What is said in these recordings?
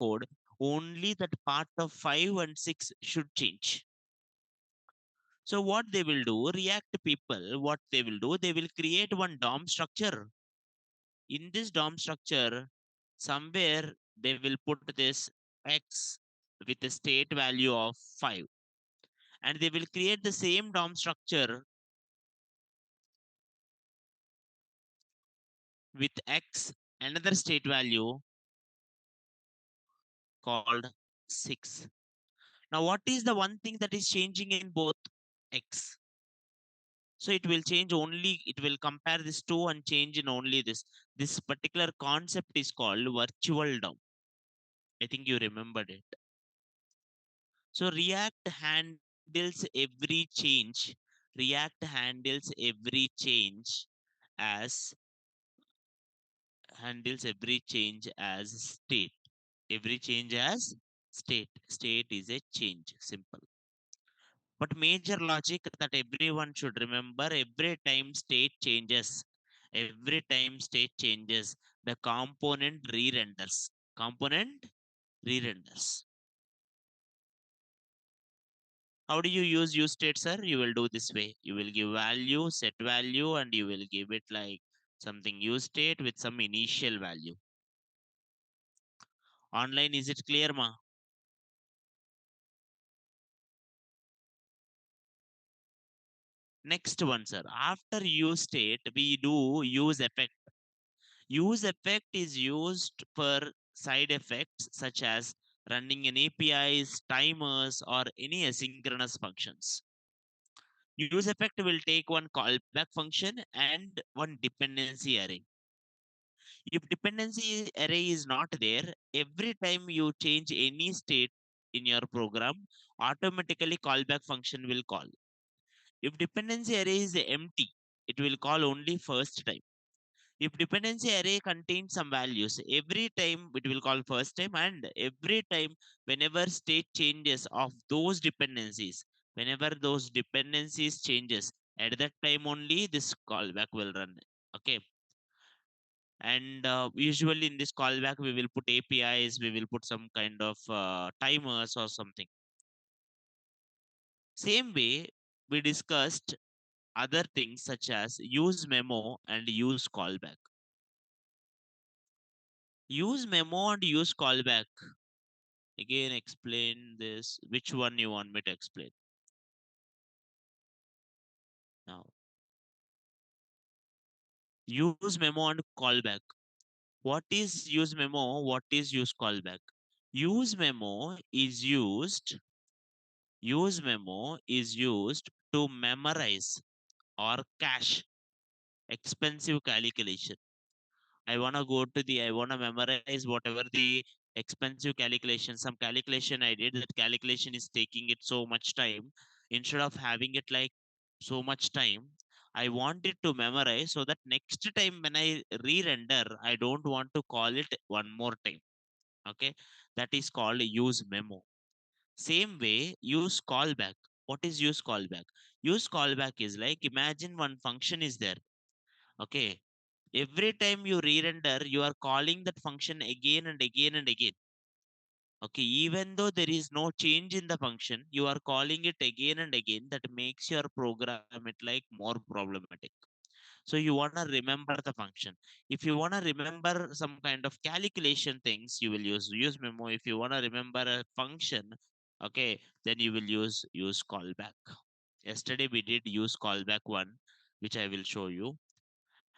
code, only that part of 5 and 6 should change. So what they will do, React people, what they will do, they will create one DOM structure. In this DOM structure, somewhere they will put this X with a state value of 5. And they will create the same DOM structure with X, another state value called 6. Now, what is the one thing that is changing in both X? So it will change only, it will compare this two and change in only this. This particular concept is called virtual DOM. I think you remembered it. So React React handles every change as state. Every change as state. State is a change, simple. But major logic that everyone should remember, every time state changes, the component re-renders. Component re-renders. How do you use state, sir? You will do this way. You will give value, set value, and you will give it like something use state with some initial value. Online, is it clear, ma? Next one, sir. After use state, we do use effect. Use effect is used for side effects such as running an APIs, timers, or any asynchronous functions. Use effect will take one callback function and one dependency array. If dependency array is not there, every time you change any state in your program, automatically callback function will call. If dependency array is empty, it will call only first time. If dependency array contains some values, every time it will call first time, and every time whenever state changes of those dependencies, whenever those dependencies changes, at that time only this callback will run. Okay. And usually in this callback, we will put APIs, we will put some kind of timers or something. Same way, we discussed other things such as use memo and use callback. Use memo and use callback. Again, explain this. Which one you want me to explain? Now, use memo and callback. What is use memo? What is use callback? Use memo is used. Use memo is used to memorize or cache expensive calculation. I wanna memorize whatever the expensive calculation, some calculation I did, that calculation is taking it so much time. Instead of having it like so much time, I want it to memorize so that next time when I re-render, I don't want to call it one more time. Okay. That is called use memo. Same way, use callback. What is use callback? Use callback is like imagine one function is there. Okay. Every time you re-render, you are calling that function again and again and again. Okay, even though there is no change in the function, you are calling it again and again. That makes your program it like more problematic. So you wanna remember the function. If you wanna remember some kind of calculation things, you will use memo. If you wanna remember a function, okay, then you will use callback. Yesterday we did use callback one, which I will show you.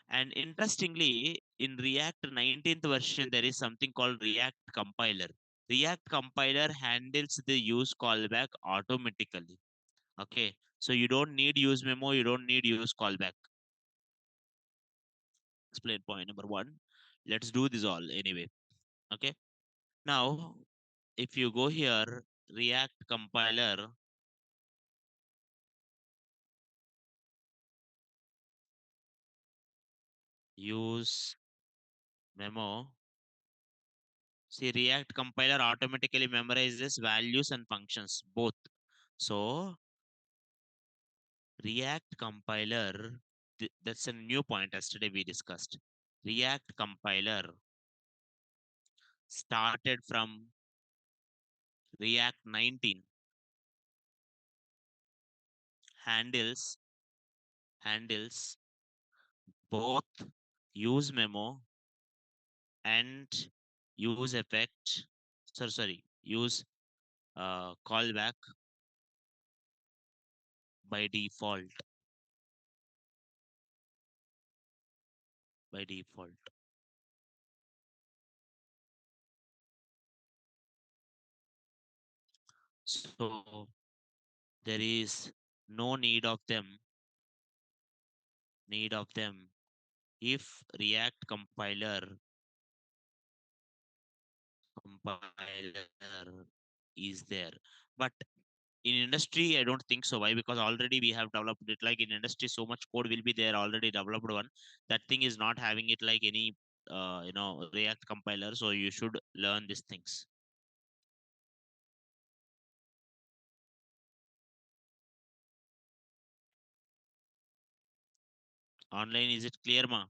And interestingly, in React 19th version, there is something called React compiler. React compiler handles the use callback automatically. Okay. So you don't need use memo, you don't need use callback. Explain point number one. Let's do this all anyway. Okay. Now, if you go here, React compiler, use memo. See, React compiler automatically memorizes values and functions both. So React compiler, that's a new point yesterday we discussed. React compiler started from React 19 handles both use memo and use effect. Sorry, use callback by default. By default. So there is no need of them if React compiler is there. But in industry, I don't think so. Why? Because already we have developed it. Like in industry, so much code will be there already developed one. That thing is not having it like any React compiler. So you should learn these things. Online, is it clear, ma?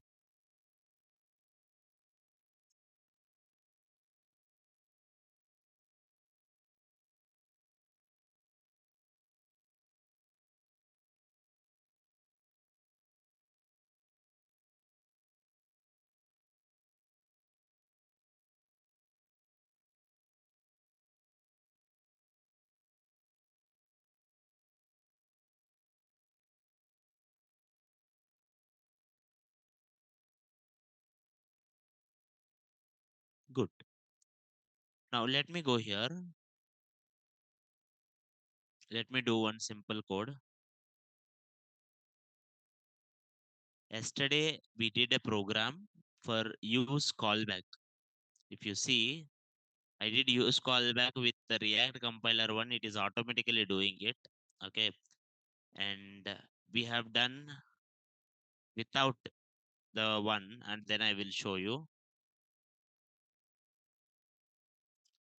Good. Now let me go here. Let me do one simple code. Yesterday we did a program for use callback. If you see, I did use callback with the React compiler one. It is automatically doing it. Okay. And we have done without the one, and then I will show you.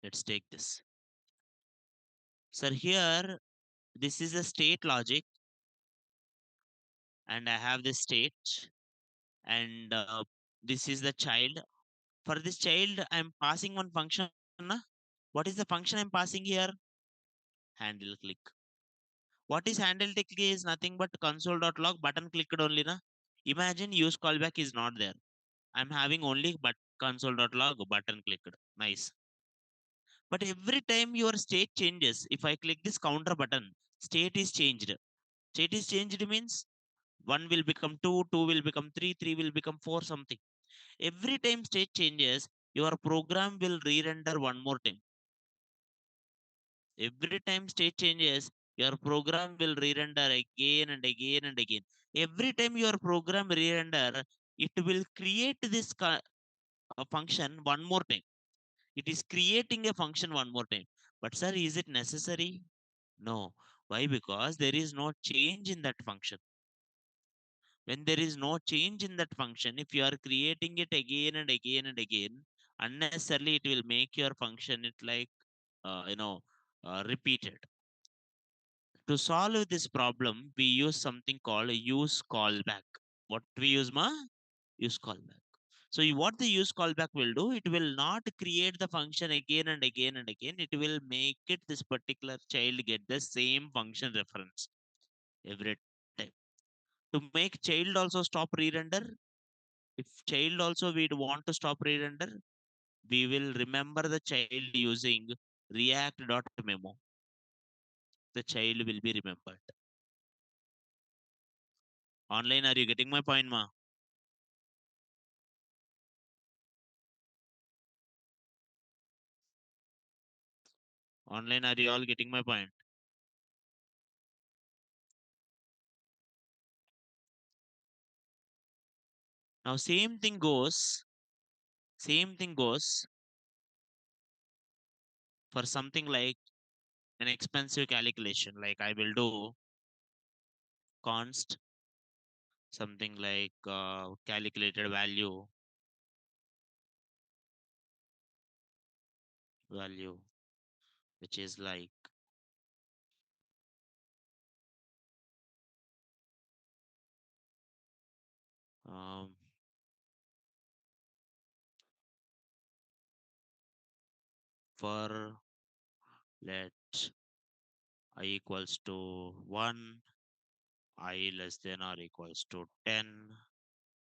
Let's take this. So here, this is a state logic, and I have this state, and this is the child. For this child, I'm passing one function. Na? What is the function I'm passing here? Handle click. What is handle click is nothing but console.log button clicked only. Na? Imagine use callback is not there. I'm having only but console.log button clicked. Nice. But every time your state changes, if I click this counter button, state is changed. State is changed means one will become two, two will become three, three will become four, something. Every time state changes, your program will re-render one more time. Every time state changes, your program will re-render again and again and again. Every time your program re-render, it will create this function one more time. It is creating a function one more time. But sir, is it necessary? No. Why? Because there is no change in that function. When there is no change in that function, if you are creating it again and again and again, unnecessarily it will make your function it like repeated. To solve this problem, we use something called use callback. What we use, ma? Use callback. So what the use callback will do, it will not create the function again and again and again. It will make it this particular child get the same function reference every time. To make child also stop re-render, if child also we want to stop re-render, we will remember the child using react.memo. The child will be remembered. Online, are you getting my point, ma? Online, are you all getting my point? Now, same thing goes for something like an expensive calculation. Like I will do const something like calculated value, which is like um, for let I equals to 1, I less than or equals to 10,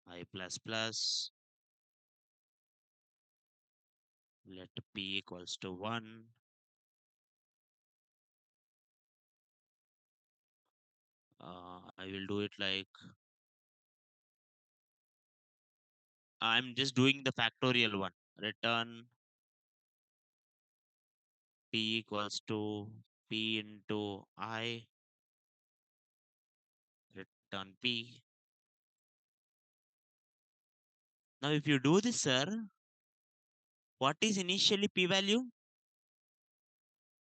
I plus plus, let p equals to 1. I will do it like I'm just doing the factorial one. Return p equals to p into I, return p. Now, if you do this, sir, what is initially p value?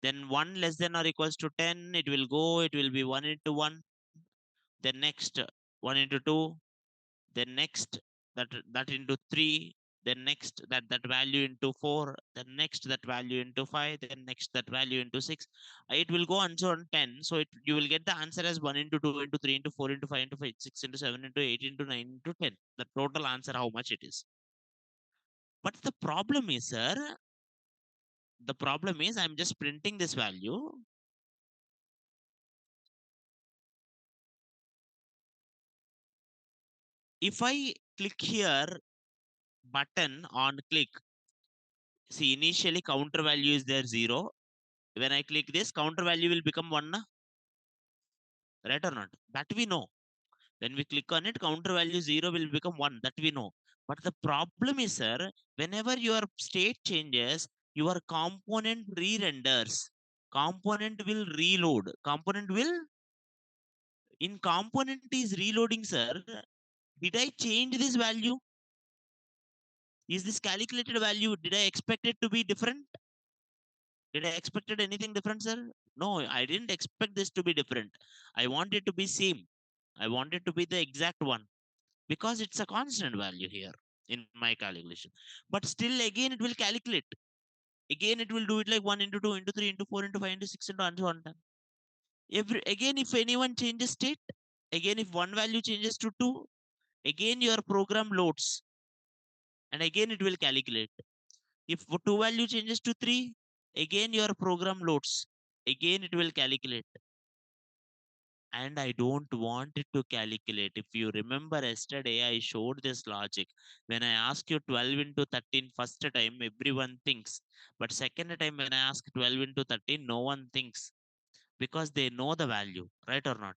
Then 1 less than or equals to 10, it will go, it will be 1 into 1. Then next, 1 into 2. Then next, that into 3. Then next, that value into 4. Then next, that value into 5. Then next, that value into 6. It will go on so on 10. So you will get the answer as 1 into 2 into 3 into 4 into 5 into 5, 6 into 7 into 8 into 9 into 10. The total answer, how much it is. But the problem is, sir, the problem is I'm just printing this value. If I click here, button on click, see initially counter value is there 0. When I click this, counter value will become 1, na? Right or not? That we know. When we click on it, counter value 0 will become 1. That we know. But the problem is, sir, whenever your state changes, your component re-renders. Component will reload. Component will, in component is reloading, sir. Did I change this value? Is this calculated value? Did I expect it to be different? Did I expected anything different, sir? No, I didn't expect this to be different. I want it to be same. I want it to be the exact one because it's a constant value here in my calculation. But still, again, it will calculate. Again, it will do it like 1 into 2 into 3 into 4 into 5 into 6 into and so on. Again, if anyone changes state, again, if one value changes to 2, again, your program loads and again, it will calculate. If two value changes to 3, again, your program loads. Again, it will calculate. And I don't want it to calculate. If you remember yesterday, I showed this logic. When I ask you 12 into 13 first time, everyone thinks. But second time, when I ask 12 into 13, no one thinks because they know the value, right or not?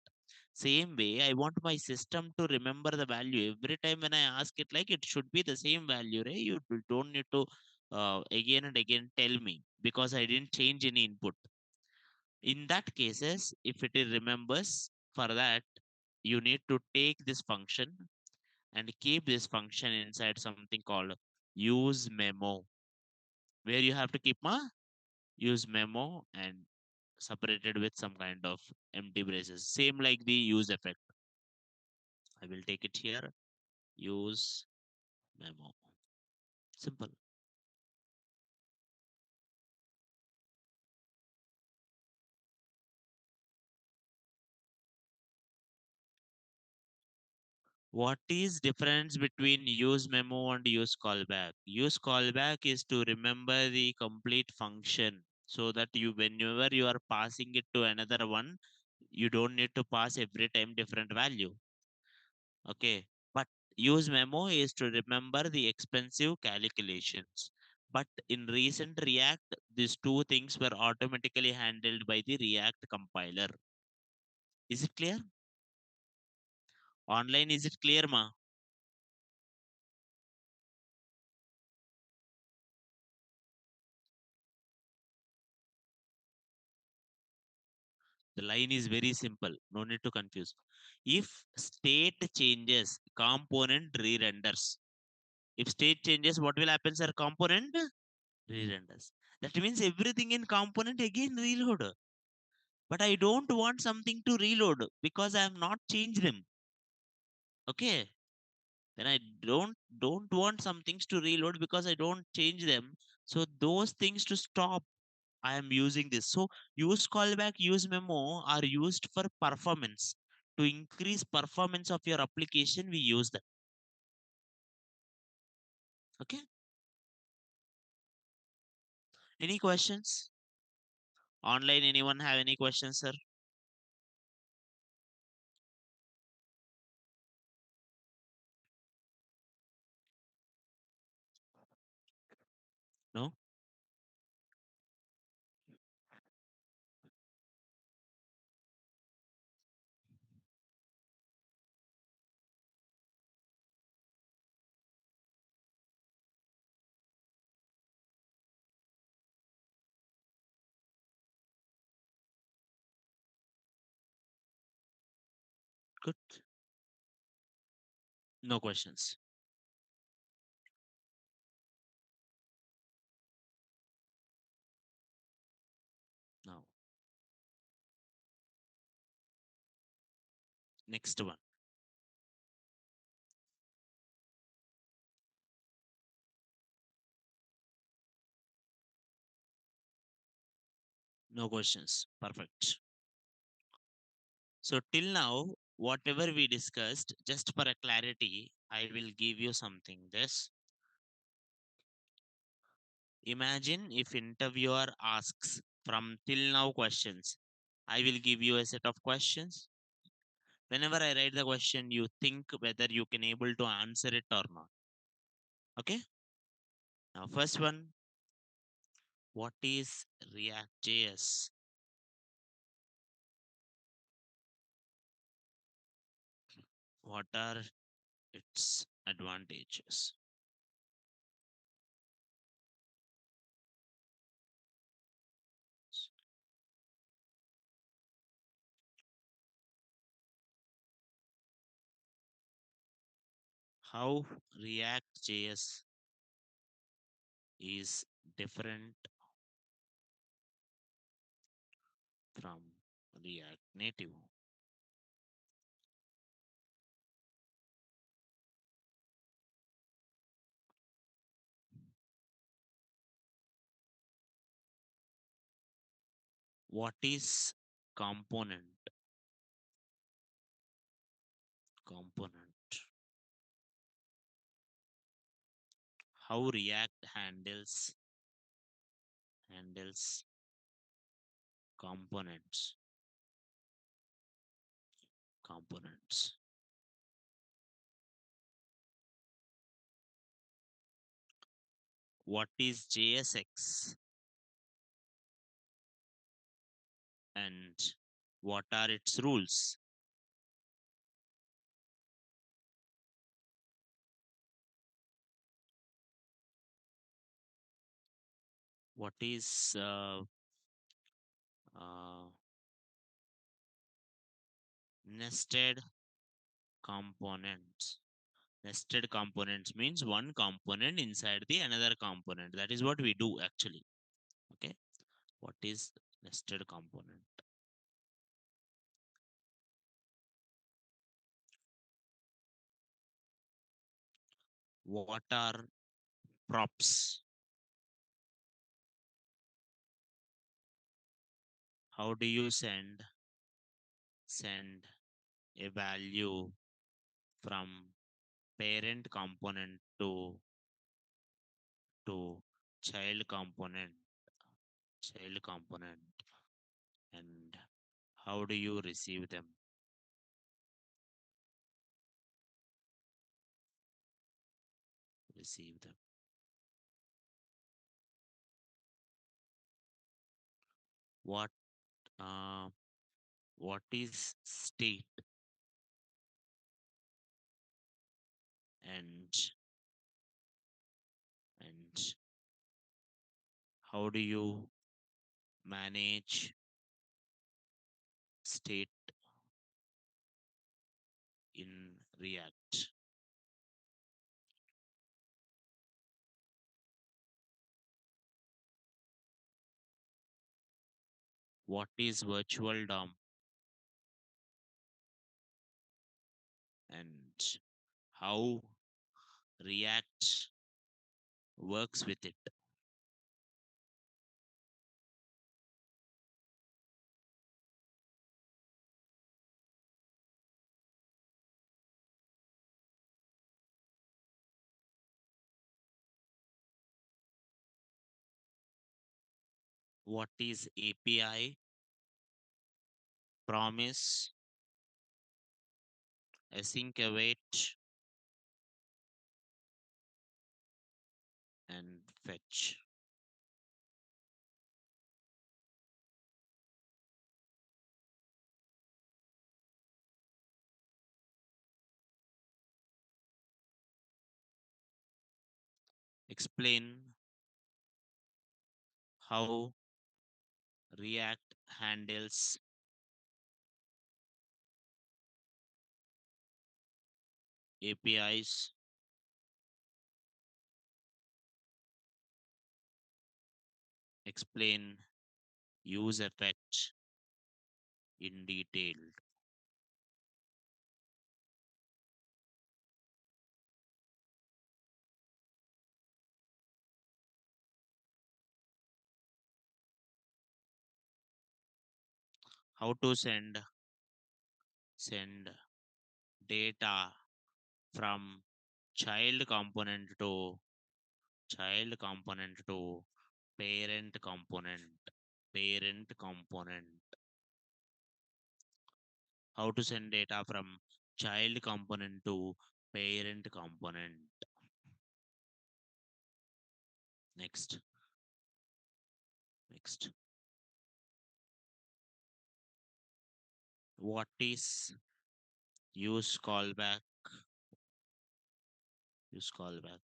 Same way, I want my system to remember the value. Every time when I ask it, like it should be the same value, right? You don't need to again and again tell me because I didn't change any input. In that cases, if it remembers, for that you need to take this function and keep this function inside something called use memo, where you have to keep my use memo and separated with some kind of empty braces, same like the use effect. I will take it here, use memo, simple. What is difference between use memo and use callback? Use callback is to remember the complete function so that you, whenever you are passing it to another one, you don't need to pass every time different value. Okay. But use memo is to remember the expensive calculations. But in recent React, these two things were automatically handled by the React compiler. Is it clear? Online, is it clear, ma? The line is very simple. No need to confuse. If state changes, component re-renders. If state changes, what will happen, sir? Component re-renders. That means everything in component again reload. But I don't want something to reload because I have not changed them. Okay. Then I don't want some things to reload because I don't change them. So those things to stop, I am using this. So use callback, use memo are used for performance. To increase performance of your application, we use them. Okay. Any questions? Online, anyone have any questions, sir? No? Good. No questions. No. Next one. No questions. Perfect. So till now, whatever we discussed, just for a clarity, I will give you something. This. Imagine if interviewer asks from till now questions. I will give you a set of questions. Whenever I write the question, you think whether you can able to answer it or not. Okay? Now first one, what is React.js? What are its advantages? How React.js is different from React Native? What is component? Component. How React handles components. Components. What is JSX and what are its rules? What is uh, nested components? Nested components means one component inside the another component. That is what we do actually. Okay. What is nested component? What are props? How do you send a value from parent component to child component, and how do you receive them? What uh, what is state, and and how do you manage state in React? What is virtual DOM, and how React works with it? What is API? Promise, async await, and fetch. Explain how React handles APIs. Explain use effect in detail. How to send data from child component to parent component. How to send data from child component to parent component. Next. Next. What is use callback? Use callback.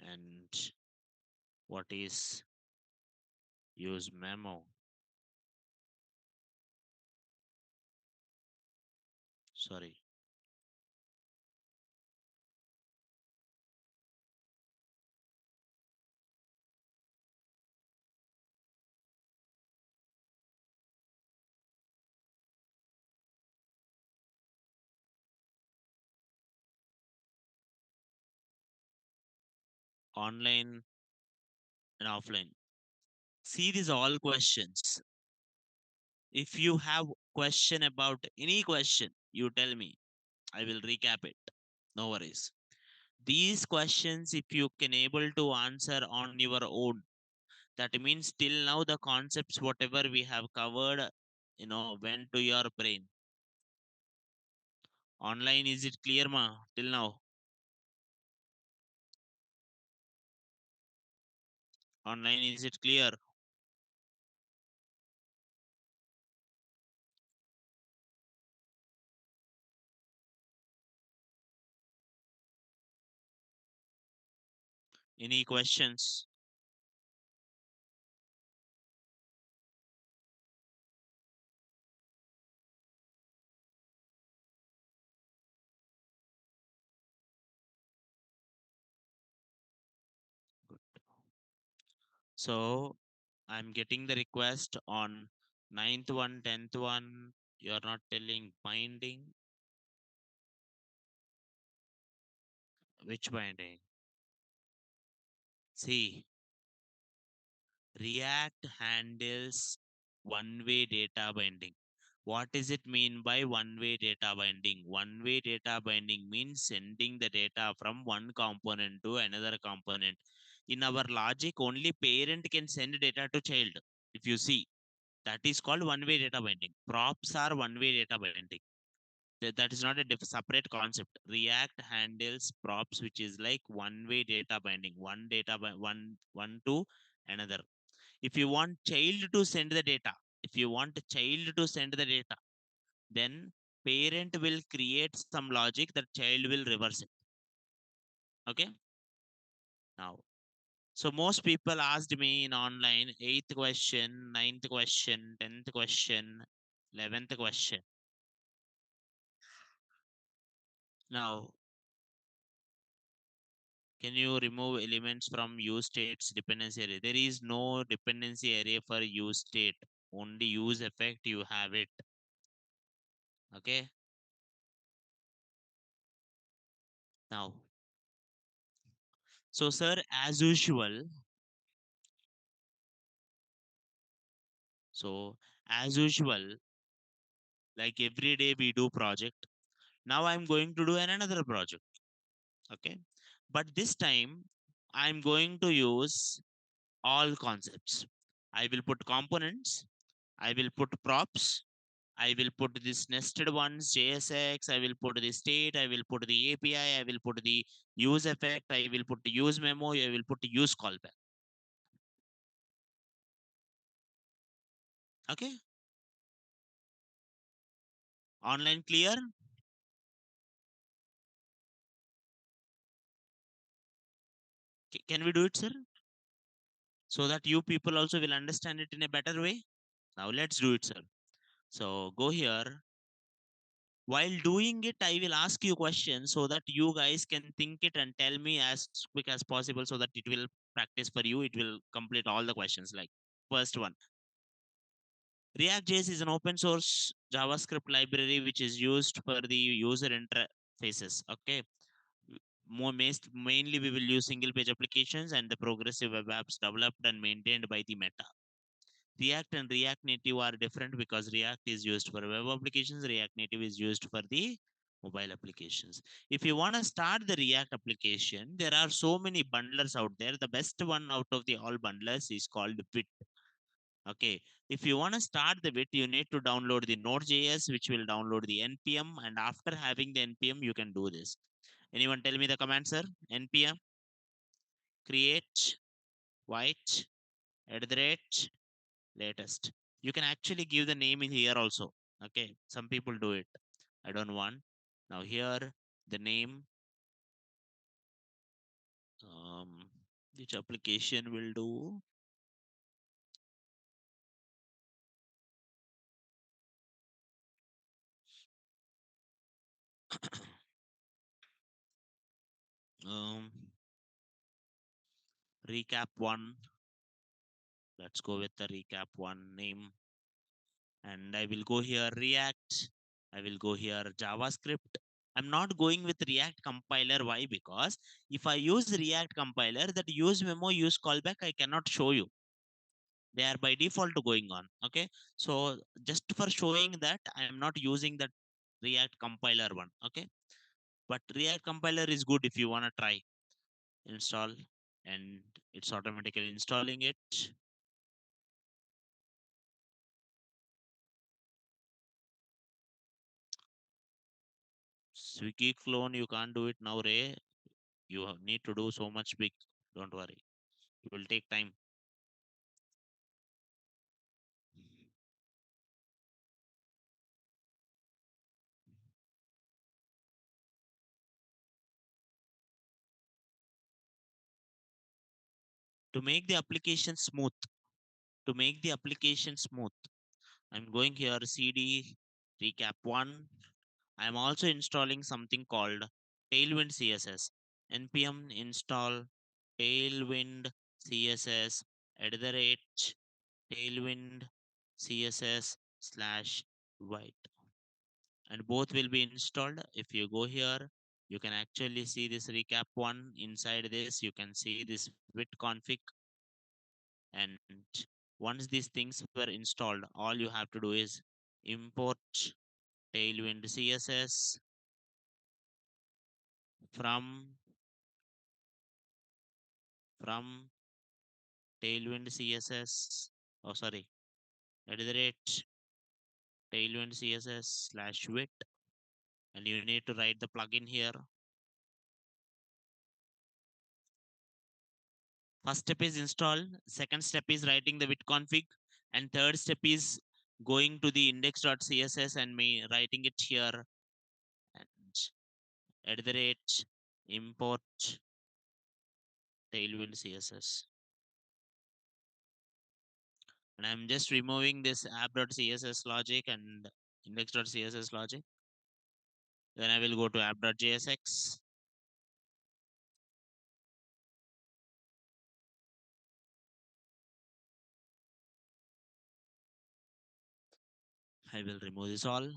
And what is use memo? Sorry. Online and offline. See these all questions. If you have question about any question, you tell me. I will recap it. No worries. These questions, if you can able to answer on your own, that means till now the concepts whatever we have covered, went to your brain. Online, is it clear, ma? Till now, online, is it clear? Any questions? Good. So I'm getting the request on ninth one, 10th one. You're not telling binding. Which binding? See, React handles one-way data binding. What does it mean by one-way data binding? One-way data binding means sending the data from one component to another component. In our logic, only parent can send data to child. If you see, that is called one-way data binding. Props are one-way data binding. That is not a separate concept. React handles props, which is like one-way data binding, one data by one to another. If you want child to send the data, if you want child to send the data, then parent will create some logic that child will reverse it. Okay. Now, so most people asked me in online, eighth question, ninth question, 10th question, 11th question. Now, can you remove elements from use states dependency array? There is no dependency array for use state. Only use effect you have it. Okay. Now, so sir, as usual, so as usual, like every day we do project. Now I'm going to do another project. Okay. But this time I'm going to use all concepts. I will put components. I will put props. I will put this nested ones, JSX. I will put the state. I will put the API. I will put the use effect. I will put the use memo. I will put the use callback. Okay. Online clear? Can we do it, sir? So that you people also will understand it in a better way. Now let's do it, sir. So go here. While doing it, I will ask you questions so that you guys can think it and tell me as quick as possible so that it will practice for you. It will complete all the questions. Like first one, React.js is an open source JavaScript library which is used for the user interfaces. Okay. Mainly we will use single page applications and the progressive web apps developed and maintained by the Meta. React and React Native are different because React is used for web applications, React Native is used for the mobile applications. If you want to start the React application, there are so many bundlers out there. The best one out of the all bundlers is called Bit. Okay. If you want to start the Bit, you need to download the Node.js, which will download the npm. And after having the npm, you can do this. Anyone tell me the command, sir? npm create white at the rate latest. You can actually give the name in here also. Okay, some people do it. I don't want. Now here the name, um, which application will do. um, Recap one. Let's go with the recap one name, and I will go here React. I will go here JavaScript. I'm not going with React compiler. Why? Because if I use React compiler, that use memo, use callback, I cannot show you. They are by default going on. Okay. So just for showing that I am not using that React compiler one. Okay. But React compiler is good if you want to try install, and it's automatically installing it. Swiggy clone, you can't do it now, Ray. You need to do so much big. Don't worry. It will take time. To make the application smooth, to make the application smooth, I'm going here CD recap one. I'm also installing something called Tailwind CSS. npm install Tailwind CSS at the rate Tailwind CSS slash white. And both will be installed. If you go here, you can actually see this recap one. Inside this, you can see this wit config. And once these things were installed, all you have to do is import Tailwind CSS from from Tailwind CSS. Oh, sorry, at the rate Tailwind CSS slash wit, and you need to write the plugin here. First step is install. Second step is writing the wit config, and third step is going to the index.css and me writing it here. And at the rate import Tailwind CSS. And I'm just removing this app.css logic and index.css logic. Then I will go to app.jsx. I will remove this all.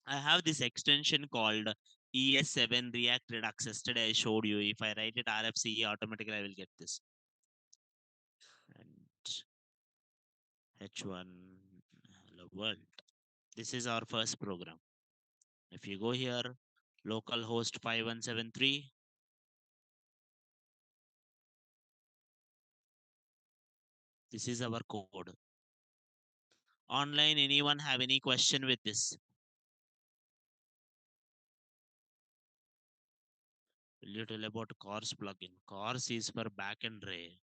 I have this extension called ES7 React Redux. Yesterday I showed you. If I write it RFCE, automatically I will get this. And H1 hello world. This is our first program. If you go here, localhost 5173, This is our code. Online, anyone have any question with this? Little about cars plugin. Cars is for backend ray.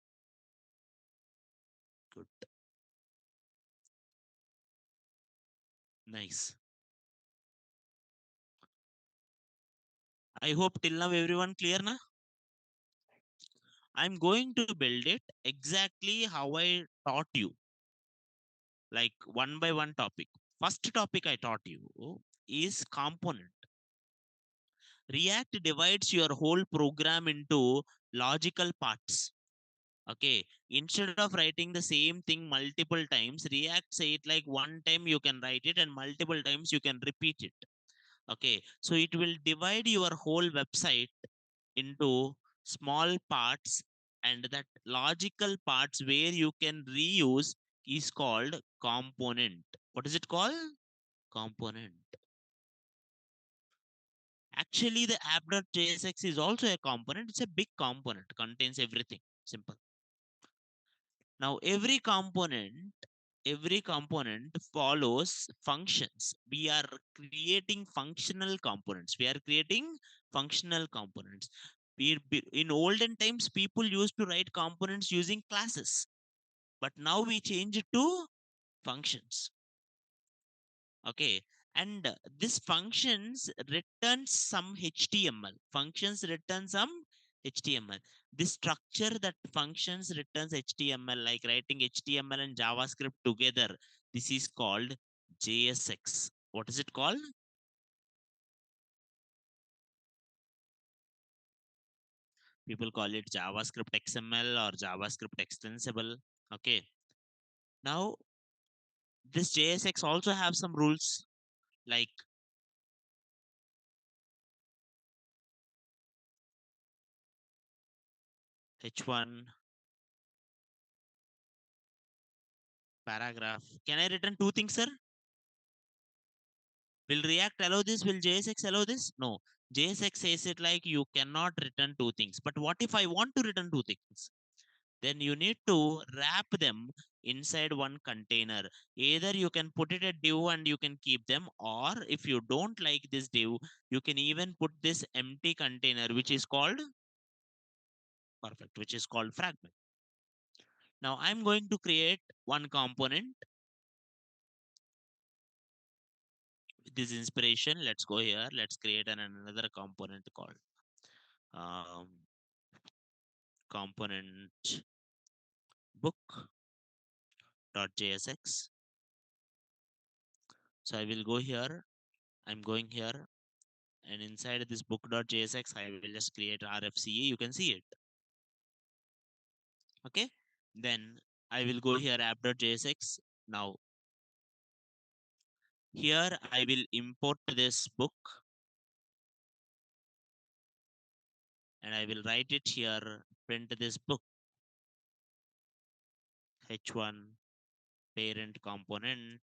Good. Nice. I hope till now everyone clear na? I'm going to build it exactly how I taught you, like one by one topic. First topic I taught you is component. React divides your whole program into logical parts. Okay, instead of writing the same thing multiple times, React say it like one time you can write it and multiple times you can repeat it. Okay, so it will divide your whole website into small parts, and that logical parts where you can reuse is called component. What is it called? Component. Actually, the app.jsx is also a component. It's a big component, contains everything. Simple. Now, every component follows functions. We are creating functional components. We are creating functional components. In olden times, people used to write components using classes, but now we change it to functions. Okay, and this functions returns some HTML. Functions return some HTML. This structure that functions returns HTML, like writing HTML and JavaScript together. This is called JSX. What is it called? People call it JavaScript XML or JavaScript extensible. Okay. Now this JSX also have some rules like H1 paragraph. Can I return two things, sir? Will React allow this? Will JSX allow this? No. JSX says it like you cannot return two things. But what if I want to return two things? Then you need to wrap them inside one container. Either you can put it a div and you can keep them, or if you don't like this div, you can even put this empty container, which is called perfect, which is called fragment. Now I'm going to create one component with this inspiration. Let's go here. Let's create another component called um, component book.jsx. So I will go here. I'm going here, and inside this book.jsx, I will just create RFCE. You can see it. Okay. Then I will go here app.jsx. Now here I will import this book and I will write it here. Print this book H1 parent component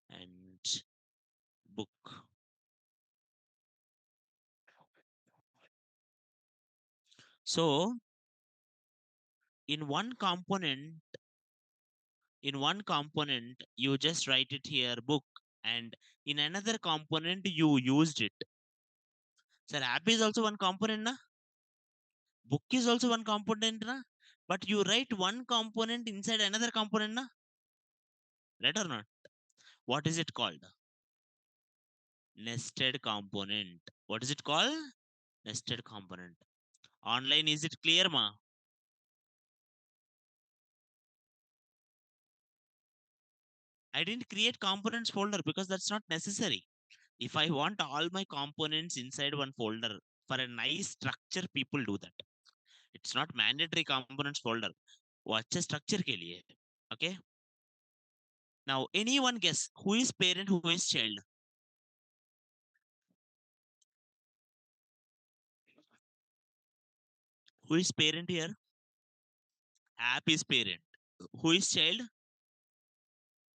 and book. So in one component, you just write it here book, and in another component you used it. Sir, app is also one component na, book is also one component na, but you write one component inside another component na, right or not? What is it called? Nested component. What is it called? Nested component. Online, is it clear ma? I didn't create components folder because that's not necessary. If I want all my components inside one folder for a nice structure, people do that. It's not mandatory components folder. वो अच्छे structure के लिए. Okay. Now, anyone guess who is parent, who is child? Who is parent here? App is parent. Who is child?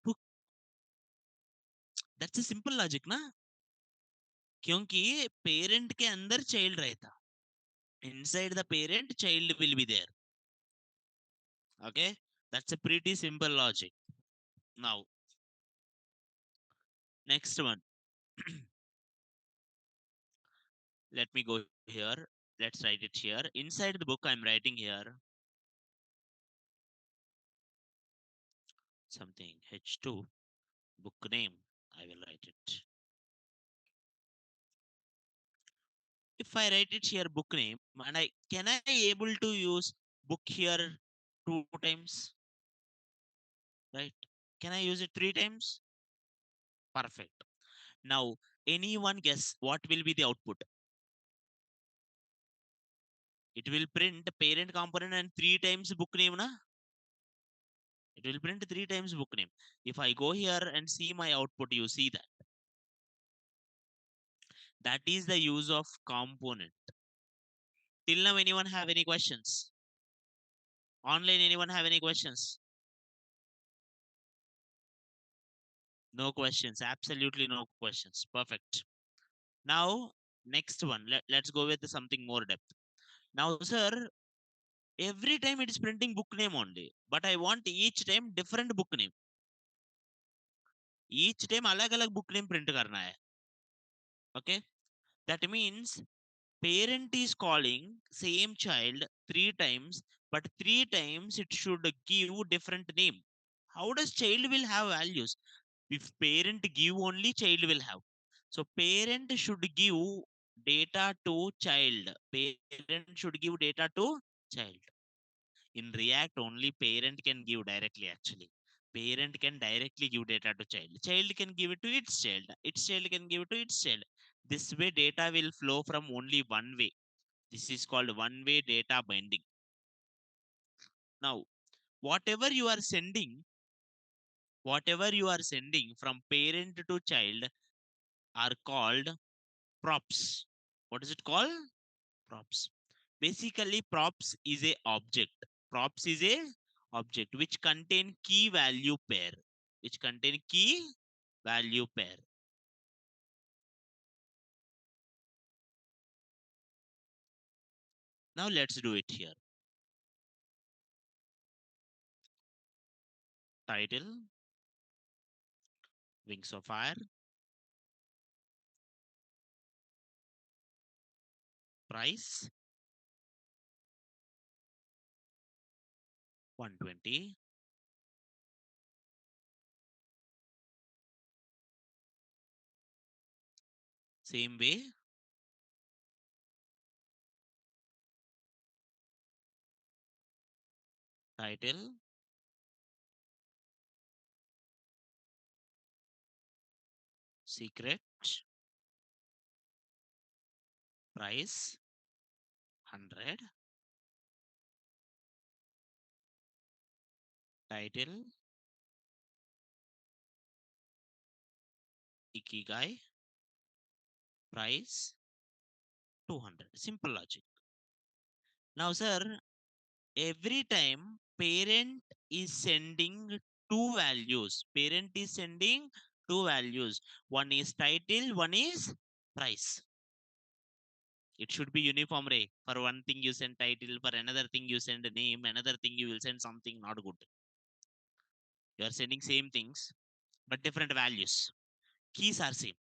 Who? That's a simple logic ना, क्योंकि parent के अंदर child रहता. Inside the parent, child will be there. Okay, that's a pretty simple logic. Now, next one. Let me go here. Let's write it here. Inside the book, I'm writing here something H2 book name. I will write it. If I write it here book name and I can I able to use book here two times, right? Can I use it three times? Perfect. Now, anyone guess what will be the output? It will print parent component and three times book name, na? It will print three times book name. If I go here and see my output, you see that. That is the use of component. Till now, anyone have any questions? Online, anyone have any questions? No questions. Absolutely no questions. Perfect. Now, next one. Let's go with something more depth. Now, sir, every time it is printing book name only, but I want each time different book name. Each time अलग अलग book name print करना है. Okay. That means parent is calling same child three times, but three times it should give different name. How does child will have values? If parent give only, child will have. So parent should give data to child. Parent should give data to child. In React, only parent can give directly actually. Parent can directly give data to child. Child can give it to its child. Its child can give it to its child. This way data will flow from only one way. This is called one way data binding. Now, whatever you are sending, whatever you are sending from parent to child are called props. What is it called? Props. Basically, props is a object. Props is a object which contain key value pair. Which contain key value pair. Now let's do it here. Title, Wings of Fire, price, 120. Same way, title, secret, price, 100, title, Ikigai, price, 200. Simple logic. Now, sir, every time parent is sending two values. Parent is sending two values. One is title, one is price. It should be uniform, Ray. For one thing you send title, for another thing you send a name, another thing you will send something not good. You are sending same things, but different values. Keys are same.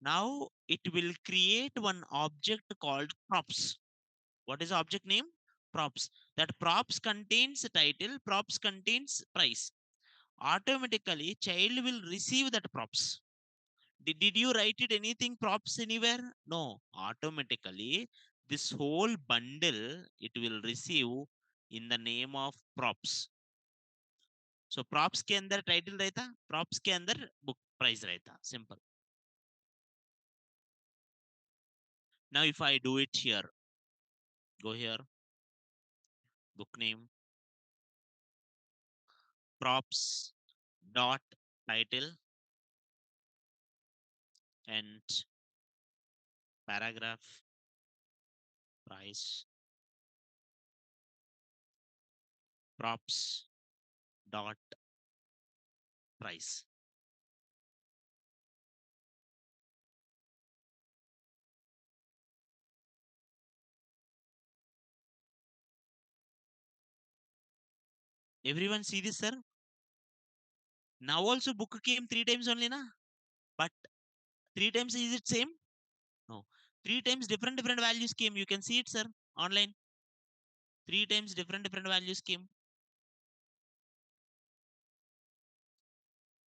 Now it will create one object called props. What is the object name? Props. That props contains title, props contains price. Automatically child will receive that props. Did you write it anything props anywhere? No. Automatically this whole bundle it will receive in the name of props. So props के अंदर title रहता, props के अंदर book price रहता. Simple. Now if I do it here, go here, book name, props dot title and paragraph price props dot price. Everyone see this, sir? Now also book came three times only, na? But three times is it same? No. Three times different values came. You can see it, sir, online. Three times different values came.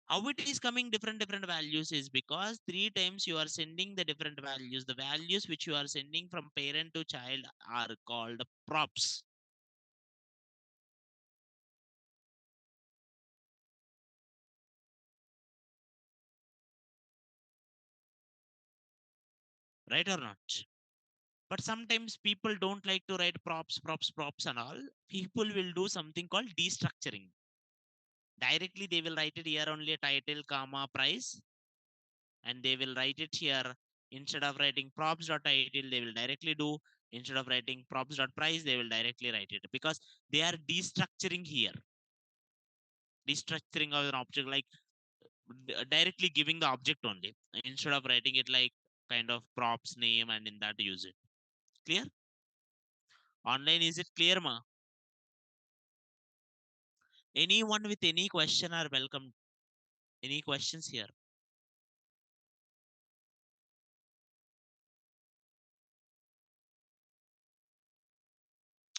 How it is coming different values is because three times you are sending the different values. The values which you are sending from parent to child are called props. Right or not? But sometimes people don't like to write props and all. People will do something called destructuring. Directly they will write it here only title, comma, price, and they will write it here. Instead of writing props dot title, they will directly do, instead of writing props dot price, they will directly write it because they are destructuring here. Destructuring of an object, like directly giving the object only instead of writing it like kind of props name and in that use it. Clear? Online, is it clear, ma? Anyone with any question are welcome. Any questions here?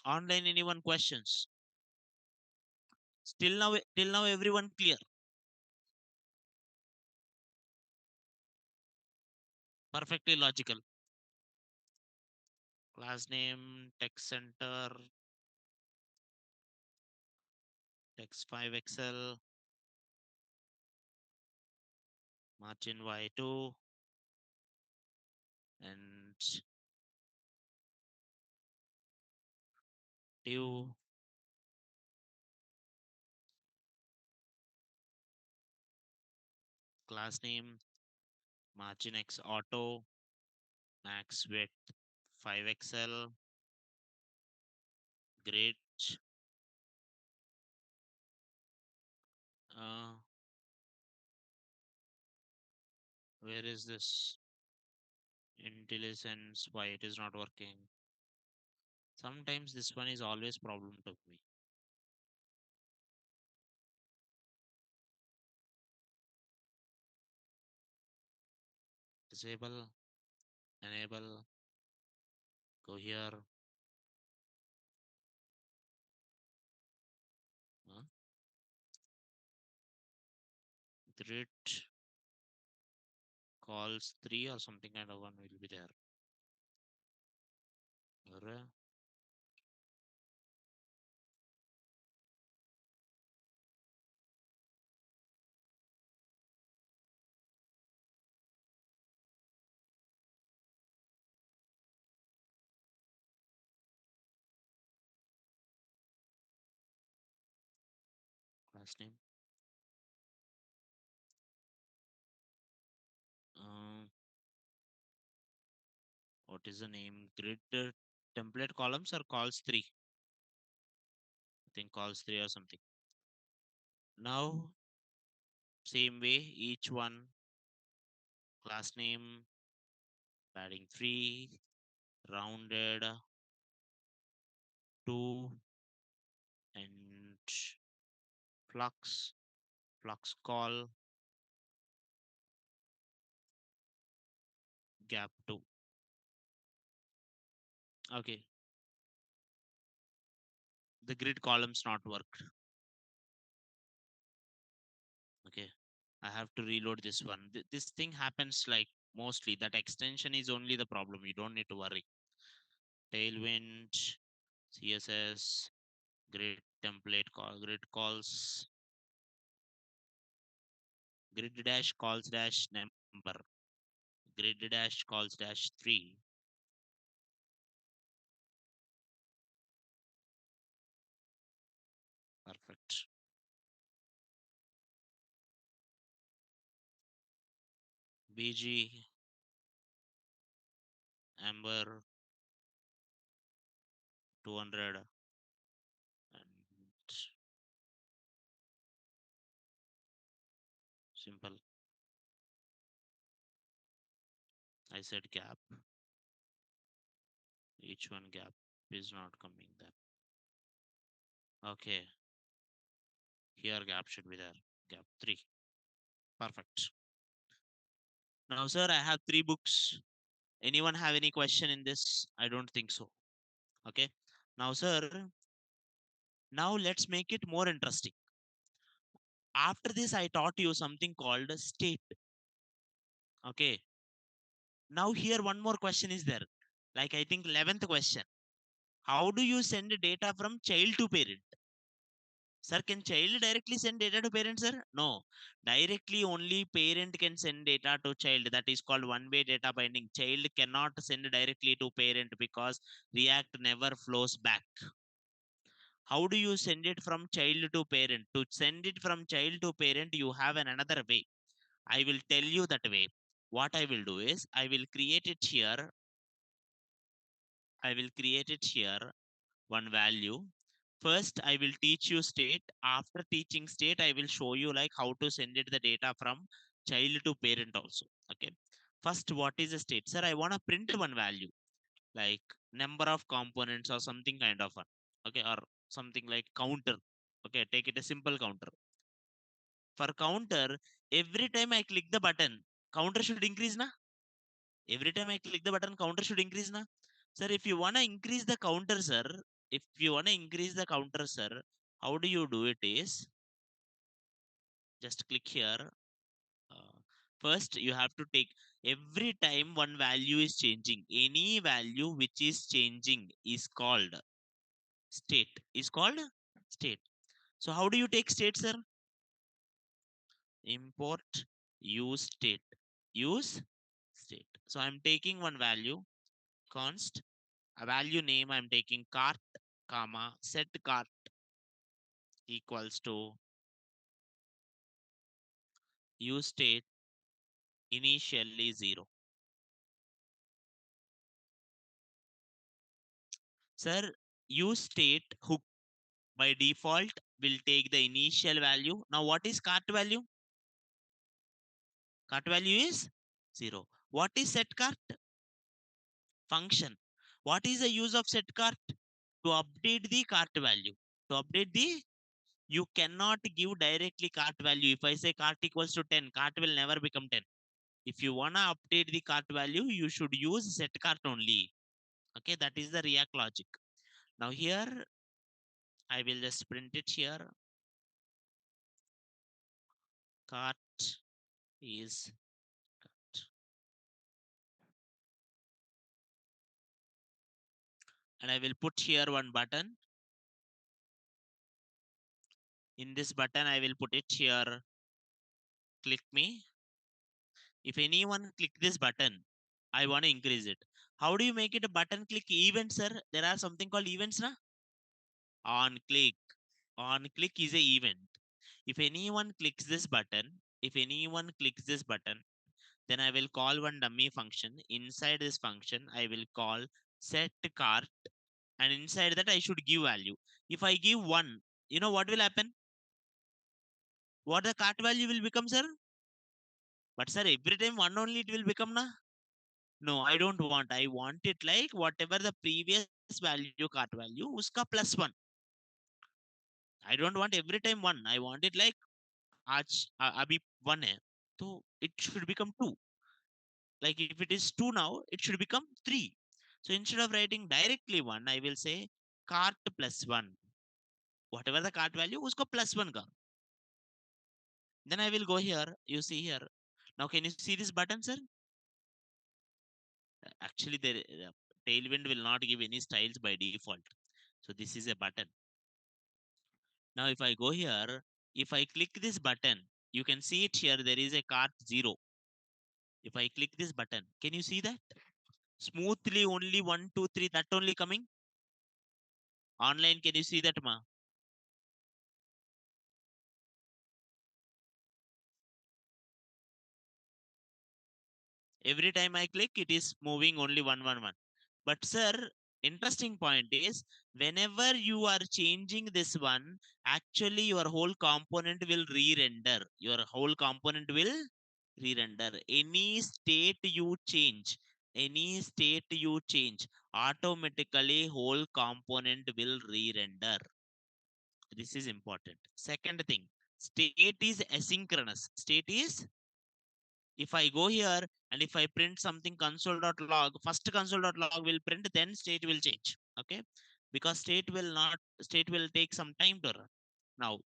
Online, anyone questions? Till now, everyone clear. Perfectly logical. Class name, text center, text 5 Excel, margin Y2, and div, class name, margin X auto, max width 5 Excel, grid, uh, where is this? Intelligence, why it is not working? Sometimes this one is always problem to me. Disable, enable, go here. uh, Grid calls 3 or something kind of one will be there. Array, class name. Uh, what is the name? Grid template columns or calls 3? I think calls 3 or something. Now, same way, each one class name, padding 3, rounded 2, and flux, flux call, gap 2. Okay, the grid columns not worked. Okay, I have to reload this one. This thing happens like mostly. That extension is only the problem. You don't need to worry. Tailwind, CSS, grid template call, grid calls, grid dash calls dash number, grid dash calls dash 3. Perfect. BG, Amber, 200, and simple. I said gap. Each one gap is not coming there. Okay. Here gap should be there. Gap 3. Perfect. Now, sir, I have 3 books. Anyone have any question in this? I don't think so. Okay. Now, sir, now let's make it more interesting. After this, I taught you something called state. Okay. Now, here one more question is there. Like, I think 11th question. How do you send data from child to parent? Sir, can child directly send data to parent, sir? No. Directly only parent can send data to child. That is called one-way data binding. Child cannot send directly to parent because React never flows back. How do you send it from child to parent? To send it from child to parent, you have another way. I will tell you that way. What I will do is, I will create it here. I will create it here. One value. First, I will teach you state. After teaching state, I will show you like how to send it the data from child to parent also. Okay. First, what is a state? Sir, I want to print one value like number of components or something kind of one. Okay. Or something like counter. Okay. Take it a simple counter. For counter, every time I click the button, counter should increase na? Every time I click the button, counter should increase na? Sir, if you want to increase the counter, sir, if you want to increase the counter, sir, how do you do it is, just click here. Uh, First, you have to take every time one value is changing, any value which is changing is called state. Is called state. So, how do you take state, sir? Import use state. Use state. So, I'm taking one value, const, a value name, I'm taking cart, comma, set cart equals to use state initially 0. Sir, use state hook by default will take the initial value. Now, what is cart value? Cart value is 0. What is set cart? Function. What is the use of set cart? To update the cart value. To update the, you cannot give directly cart value. If I say cart equals to 10, cart will never become 10. If you wanna update the cart value, you should use set cart only. Okay, that is the React logic. Now here, I will just print it here. Cart is cart. And I will put here one button. In this button, I will put it here. Click me. If anyone click this button, I want to increase it. How do you make it a button click event, sir? There are something called events, na? On click. On click is a event. If anyone clicks this button, if anyone clicks this button, then I will call one dummy function. Inside this function, I will call set cart, and inside that I should give value. If I give 1, you know what will happen? What the cart value will become, sir? But sir, every time 1 only it will become na? No, I don't want. I want it like whatever the previous value cart value, uska plus 1. I don't want every time 1. I want it like आज अभी 1 है, so it should become 2. Like if it is 2 now, it should become 3. So instead of writing directly 1, I will say cart plus 1. Whatever the cart value, usko plus 1 ka. Then I will go here. You see here. Now can you see this button, sir? Actually, the Tailwind will not give any styles by default. So this is a button. Now if I go here, if I click this button, you can see it here. There is a cart 0. If I click this button, can you see that? Smoothly only 1, 2, 3, that only coming. Online, can you see that, ma? Every time I click, it is moving only 1, 1, 1. But sir, interesting point is whenever you are changing this one, actually your whole component will re-render. Your whole component will re-render. Any state you change, automatically whole component will re-render. This is important. Second thing, state is asynchronous. State is, if I go here and if I print something console.log, first console.log will print, then state will change. Okay, because state will take some time to run. Now,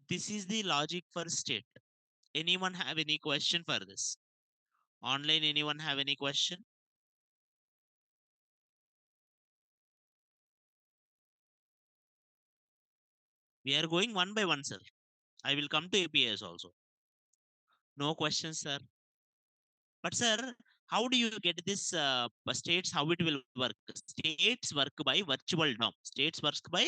this is the logic for state. Anyone have any question for this? Online, anyone have any question? We are going one by one, sir. I will come to APIs also. No questions, sir. But sir, how do you get this states? How it will work? States work by virtual DOM. States work by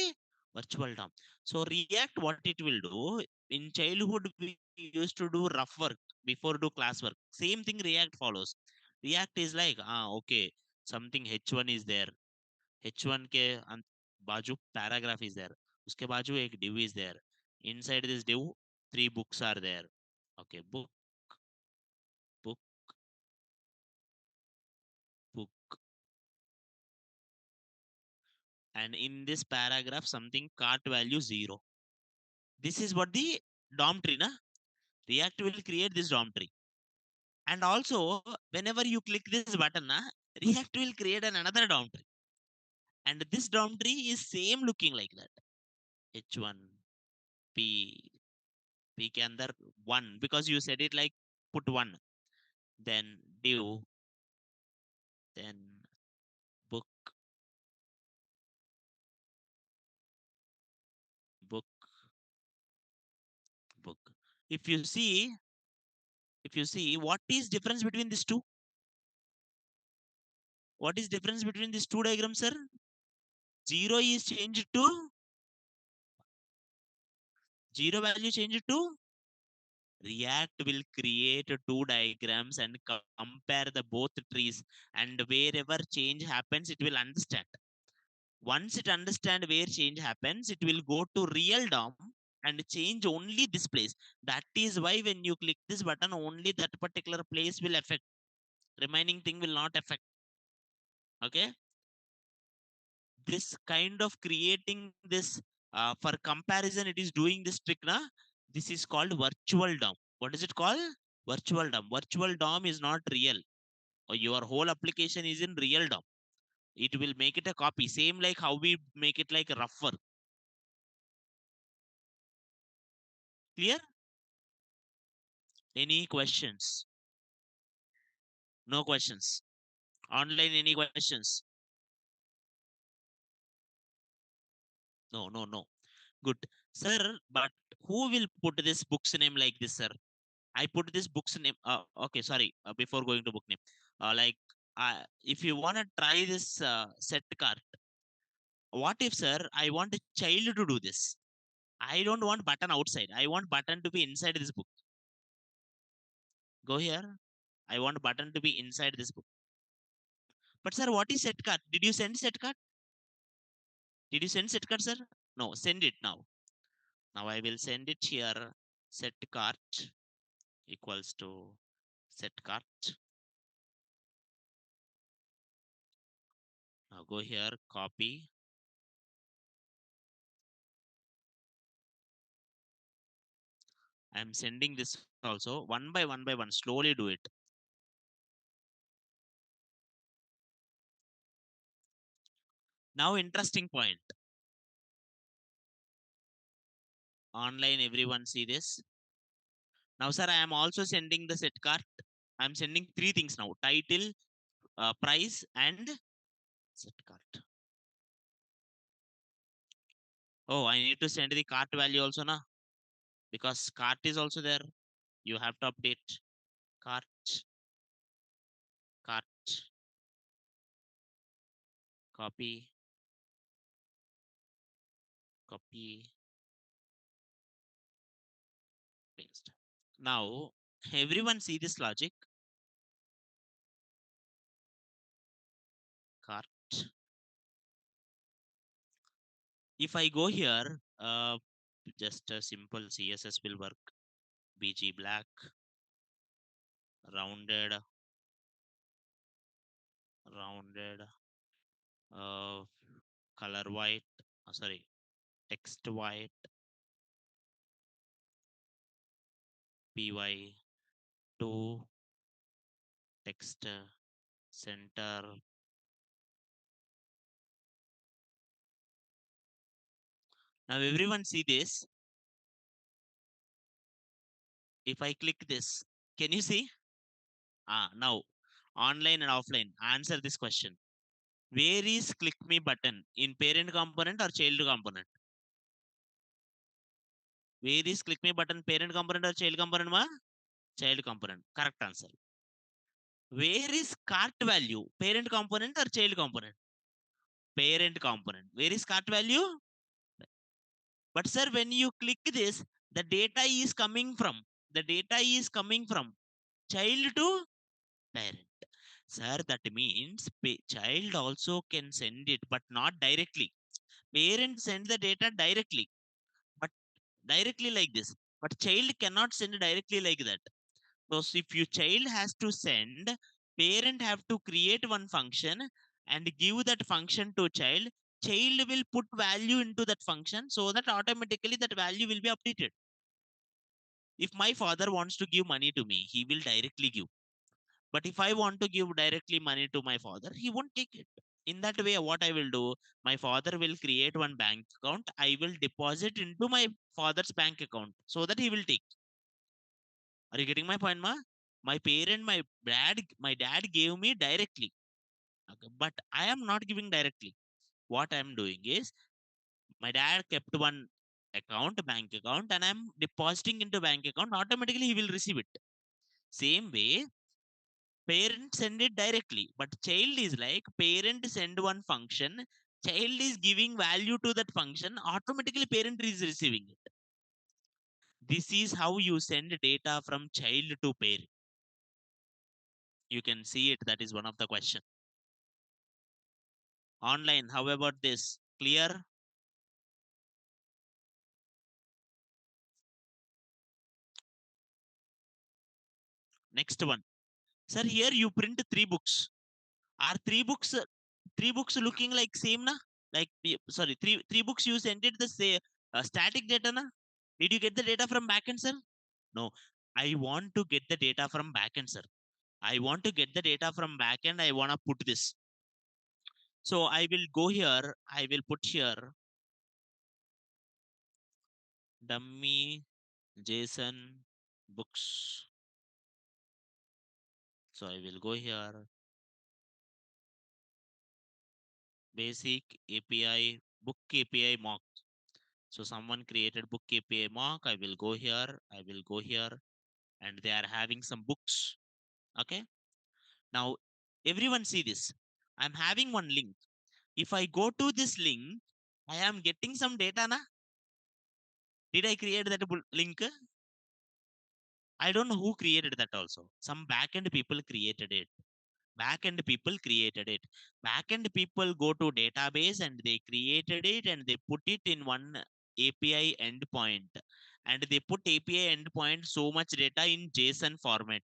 virtual DOM. So React, what it will do? In childhood, we used to do rough work before do class work. Same thing React follows. React is like, okay, something H1 is there. H1 के बाजू paragraph is there. उसके बाजू एक div is there. Inside this div, three books are there. Okay, book, book, book. And in this paragraph something cart value 0. This is what the DOM tree na? React will create this DOM tree. And also whenever you click this button na, React will create another DOM tree. And this DOM tree is same looking like that. H1 P P के अंदर 1 because you said it like put 1, then div, then book, book, book. If you see, if you see what is difference between these two, what is difference between these two diagrams, sir? 0 is changed to 0 value changed to React will create two diagrams and compare the both trees, and wherever change happens it will understand. Once it understand where change happens, it will go to real DOM and change only this place. That is why when you click this button, only that particular place will affect. Remaining thing will not affect. Okay. This kind of creating this for comparison, it is doing this trick na. This is called virtual DOM. What is it called? Virtual DOM. Virtual DOM is not real. Or your whole application is in real DOM. It will make it a copy, same like how we make it like a rough work. Clear? Any questions? No questions. Online, any questions? No. Good, sir. But who will put this book's name like this, sir? I put this book's name. Okay, sorry. Before going to book name, like, if you wanna try this set cart, what if, sir, I want a child to do this? I don't want button outside. I want button to be inside this book. Go here. I want button to be inside this book. But sir, what is set cart? Did you send set cart? Did you send set cart, sir? No, send it now. Now I will send it here. Set cart equals to set cart. Now go here, copy. I'm sending this also one by one. Slowly do it. Now, interesting point. Online, everyone see this. Now, sir, I am also sending the set cart. I'm sending three things now: title, price, and set cart. Oh, I need to send the cart value also now because cart is also there. You have to update cart, cart, copy, copy, paste. Now, everyone see this logic. Cart. If I go here, just a simple CSS will work. BG black, rounded, rounded, uh, color white. Sorry, text white, py, to text center. Now everyone see this. If I click this, can you see? Now online and offline. Answer this question. Where is click me button in parent component or child component? Where is click me button parent component or child component? Ma? Child component. Correct answer. Where is cart value parent component or child component? Parent component. Where is cart value? But sir, when you click this, the data is coming from child to parent. Sir, that means child also can send it, but not directly. Parent send the data directly, but directly like this. But child cannot send directly like that. So if your child has to send, parent have to create one function and give that function to child. Child will put value into that function so that automatically that value will be updated. If my father wants to give money to me, he will directly give. But if I want to give directly money to my father, he won't take it. In that way, what I will do, my father will create one bank account. I will deposit into my father's bank account so that he will take. Are you getting my point, ma? My dad gave me directly. Okay, but I am not giving directly. What I am doing is my dad kept one bank account, and I'm depositing into bank account. Automatically, he will receive it. Same way, parent send it directly, but child is like parent send one function, child is giving value to that function, automatically parent is receiving it. This is how you send data from child to parent. You can see it. That is one of the question. Online, how about this? Clear? Next one. Sir, here you print three books. Are three books looking like same na? Like sorry, three books you sent it the say static data na? Did you get the data from backend, sir? No. I want to get the data from backend, sir. I want to get the data from backend. I wanna put this. So I will go here. I will put here dummy JSON books. So I will go here basic API book API mock. So someone created book API mock. I will go here. I will go here, and they are having some books. Okay. Now everyone see this. I'm having one link. If I go to this link, I am getting some data. Na? Did I create that link? I don't know who created that also. Some backend people created it. Backend people created it. Backend people go to database and they created it and they put it in one API endpoint. And they put API endpoint so much data in JSON format.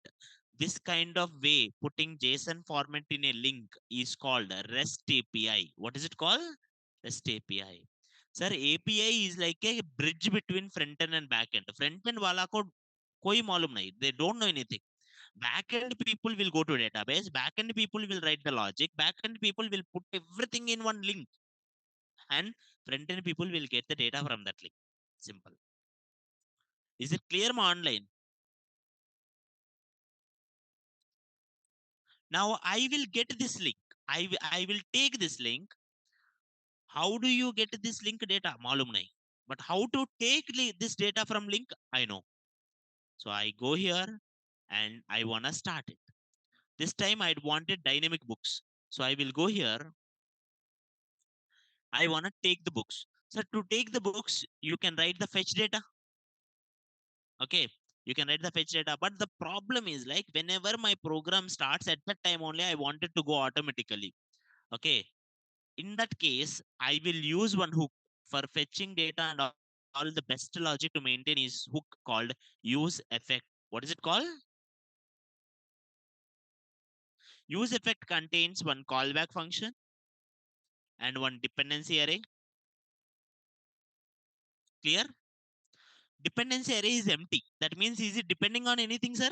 This kind of way, putting JSON format in a link is called a REST API. What is it called? REST API. Sir, API is like a bridge between front end and back end. Front end wala ko koi malum nahi. They don't know anything. Backend people will go to database. Backend people will write the logic. Backend people will put everything in one link, and front end people will get the data from that link. Simple. Is it clear, ma online? Now I will get this link. I will take this link. How do you get this link data? Malum nahi. But how to take this data from link? I know. So I go here and I wanna start it. This time I wanted dynamic books. So I will go here. I wanna take the books. So to take the books, you can write the fetch data. Okay. You can write the fetch data. But the problem is like whenever my program starts at that time only, I wanted to go automatically. Okay. In that case, I will use one hook for fetching data and all the best logic to maintain is hook called use effect. What is it called? Use effect contains one callback function and one dependency array. Clear? Dependency array is empty. That means is it depending on anything, sir?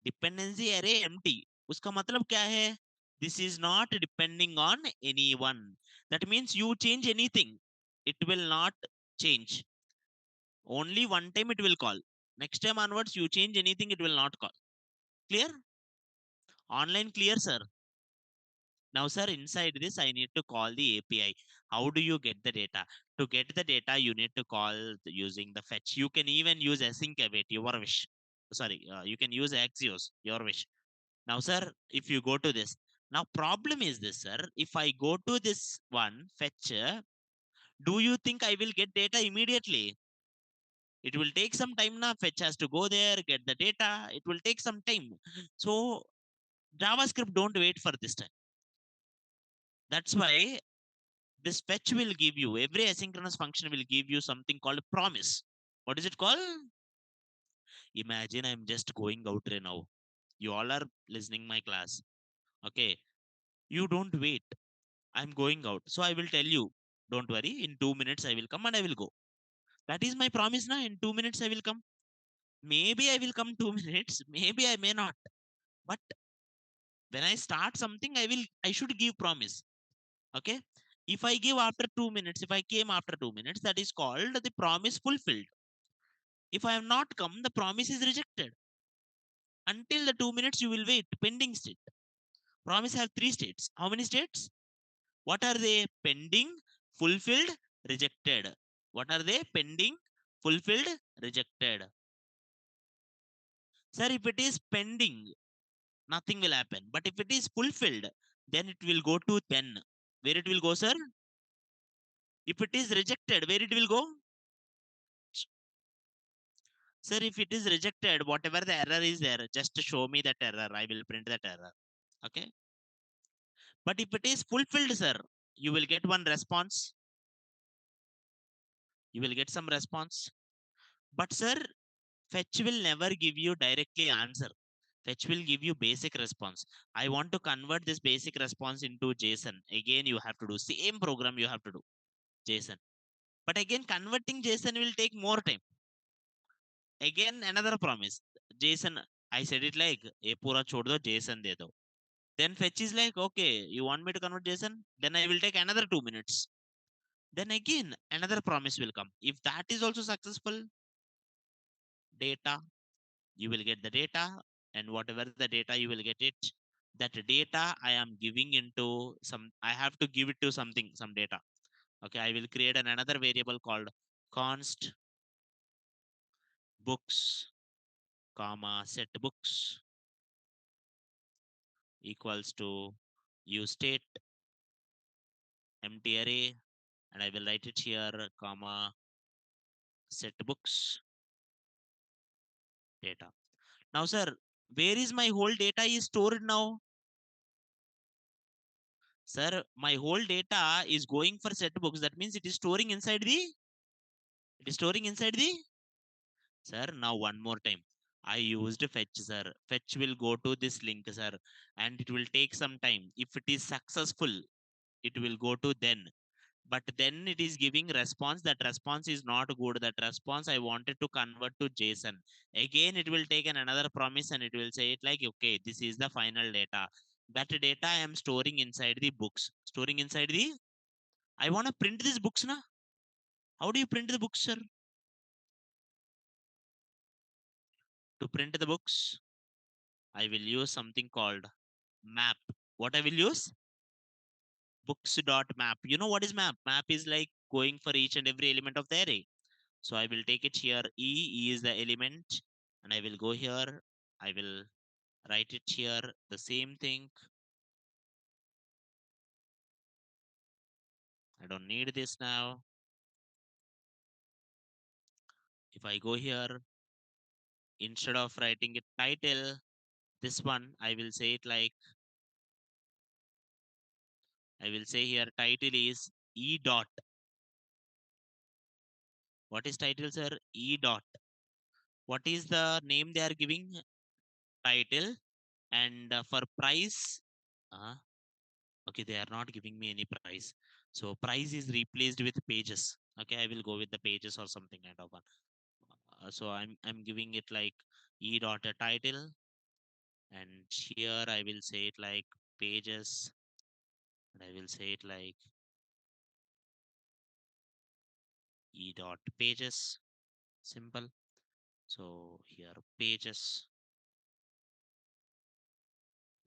Dependency array empty. उसका मतलब क्या है? This is not depending on anyone. That means you change anything, it will not change. Only one time it will call. Next time onwards, you change anything, it will not call. Clear? Online clear, sir? Now, sir, inside this, I need to call the API. How do you get the data? To get the data, you need to call using the fetch. You can even use async await, your wish. Sorry, you can use Axios, your wish. Now, sir, if you go to this, now problem is this, sir. If I go to this one, fetch, do you think I will get data immediately? It will take some time now. Fetch has to go there, get the data. It will take some time. So JavaScript don't wait for this time. That's why this fetch will give you, every asynchronous function will give you something called promise. What is it called? Imagine I'm just going out right now. You all are listening my class. Okay. You don't wait. I'm going out. So I will tell you, don't worry. In 2 minutes, I will come and I will go. That is my promise now. In 2 minutes, I will come. Maybe I will come 2 minutes. Maybe I may not. But when I start something, I should give promise. Okay. If I give after 2 minutes, if I came after 2 minutes, that is called the promise fulfilled. If I have not come, the promise is rejected. Until the 2 minutes, you will wait. Pending state. Promise have three states. How many states? What are they? Pending, fulfilled, rejected. What are they? Pending, fulfilled, rejected. Sir, if it is pending, nothing will happen. But if it is fulfilled, then it will go to then. Where it will go, sir? If it is rejected, where it will go? Sir, if it is rejected, whatever the error is there, just show me that error. I will print that error. Okay. But if it is fulfilled, sir, you will get one response. You will get some response. But, sir, fetch will never give you directly answer. Fetch will give you basic response. I want to convert this basic response into JSON. Again, you have to do same program you have to do JSON. But again, converting JSON will take more time. Again, another promise. JSON, I said it like, "A pura chhod do, JSON de do." Then fetch is like, okay, you want me to convert JSON? Then I will take another 2 minutes. Then again, another promise will come. If that is also successful, data, you will get the data, and whatever the data you will get it. That data I am giving into some, I have to give it to something, some data. Okay, I will create another variable called const books, comma set books equals to use state empty array, and I will write it here, comma set books data. Now, sir, where is my whole data is stored now? Sir, my whole data is going for set books. That means it is storing inside the, it is storing inside the, sir. Now one more time. I used fetch, sir. Fetch will go to this link, sir, and it will take some time. If it is successful, it will go to then. But then it is giving response. That response is not good. That response I wanted to convert to JSON. Again, it will take another promise and it will say it like, okay, this is the final data. That data I am storing inside the books. Storing inside the, I want to print these books now. How do you print the books, sir? To print the books, I will use something called map. What I will use? Books.map. You know what is map? Map is like going for each and every element of the array. So I will take it here. E is the element, and I will go here. I will write it here. The same thing. I don't need this now. If I go here, instead of writing it title, this one, I will say it like, I will say here title is E dot. What is title, sir? E dot. What is the name they are giving? Title. And for price, uh, okay, they are not giving me any price. So price is replaced with pages. Okay, I will go with the pages or something kind of one. So I'm giving it like e dot a title, and here I will say it like pages, and I will say it like e dot pages, simple. So here pages,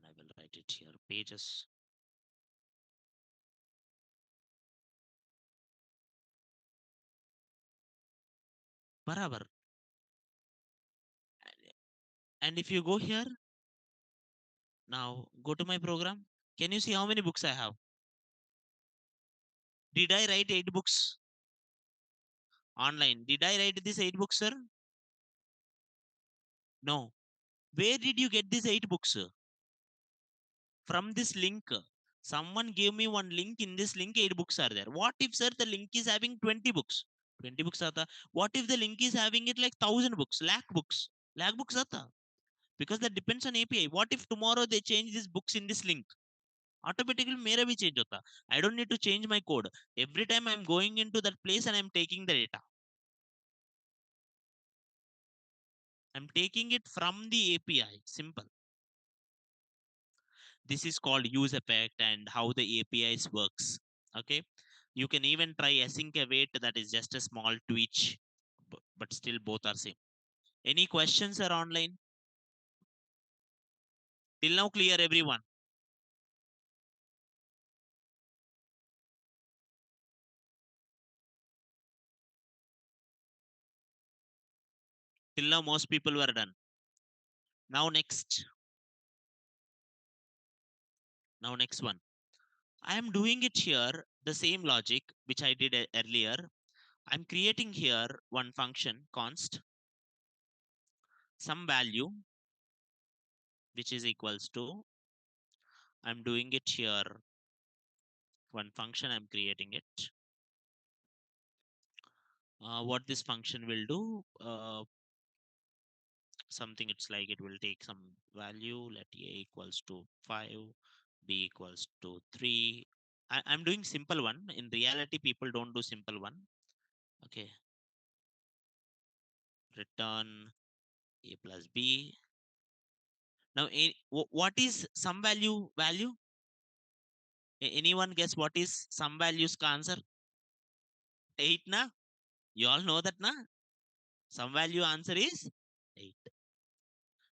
and I will write it here pages. Barabar. And if you go here, now go to my program. Can you see how many books I have? Did I write 8 books online? Did I write these 8 books, sir? No. Where did you get these 8 books, sir? From this link. Someone gave me one link. In this link, 8 books are there. What if, sir, the link is having 20 books? 20 books are the. What if the link is having it like 1,000 books, lakh books? Lakh books are the. Because that depends on API. What if tomorrow they change these books in this link? Automatically मेरा भी change होता. I don't need to change my code. Every time I'm going into that place and I'm taking the data. I'm taking it from the API. Simple. This is called use effect and how the APIs works. Okay. You can even try async await, that is just a small twitch, but still both are same. Any questions are online? Till now clear everyone. Till now most people were done. Now next. Now next one. I am doing it here, the same logic which I did earlier. I'm creating here one function const some value which is equals to, I'm doing it here one function, I'm creating it. What this function will do, something it's like it will take some value, let a equals to 5, b equals to 3. I'm doing simple one. In reality people don't do simple one. Okay, return a plus b. Now what is some value? Anyone guess what is some values ka answer? 8 na? You all know that na? Some value answer is 8.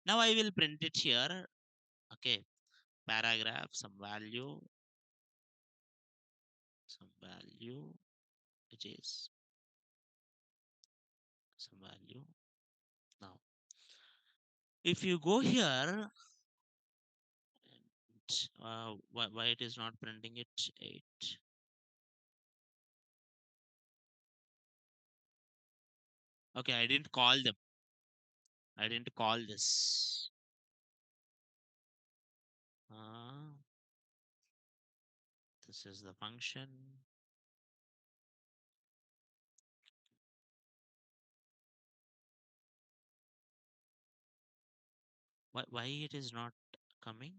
Now I will print it here. Okay, paragraph, some value, which is some value. Now, if you go here, why it is not printing it 8? Okay, I didn't call them. I didn't call this. Uh, this is the function. Why it is not coming?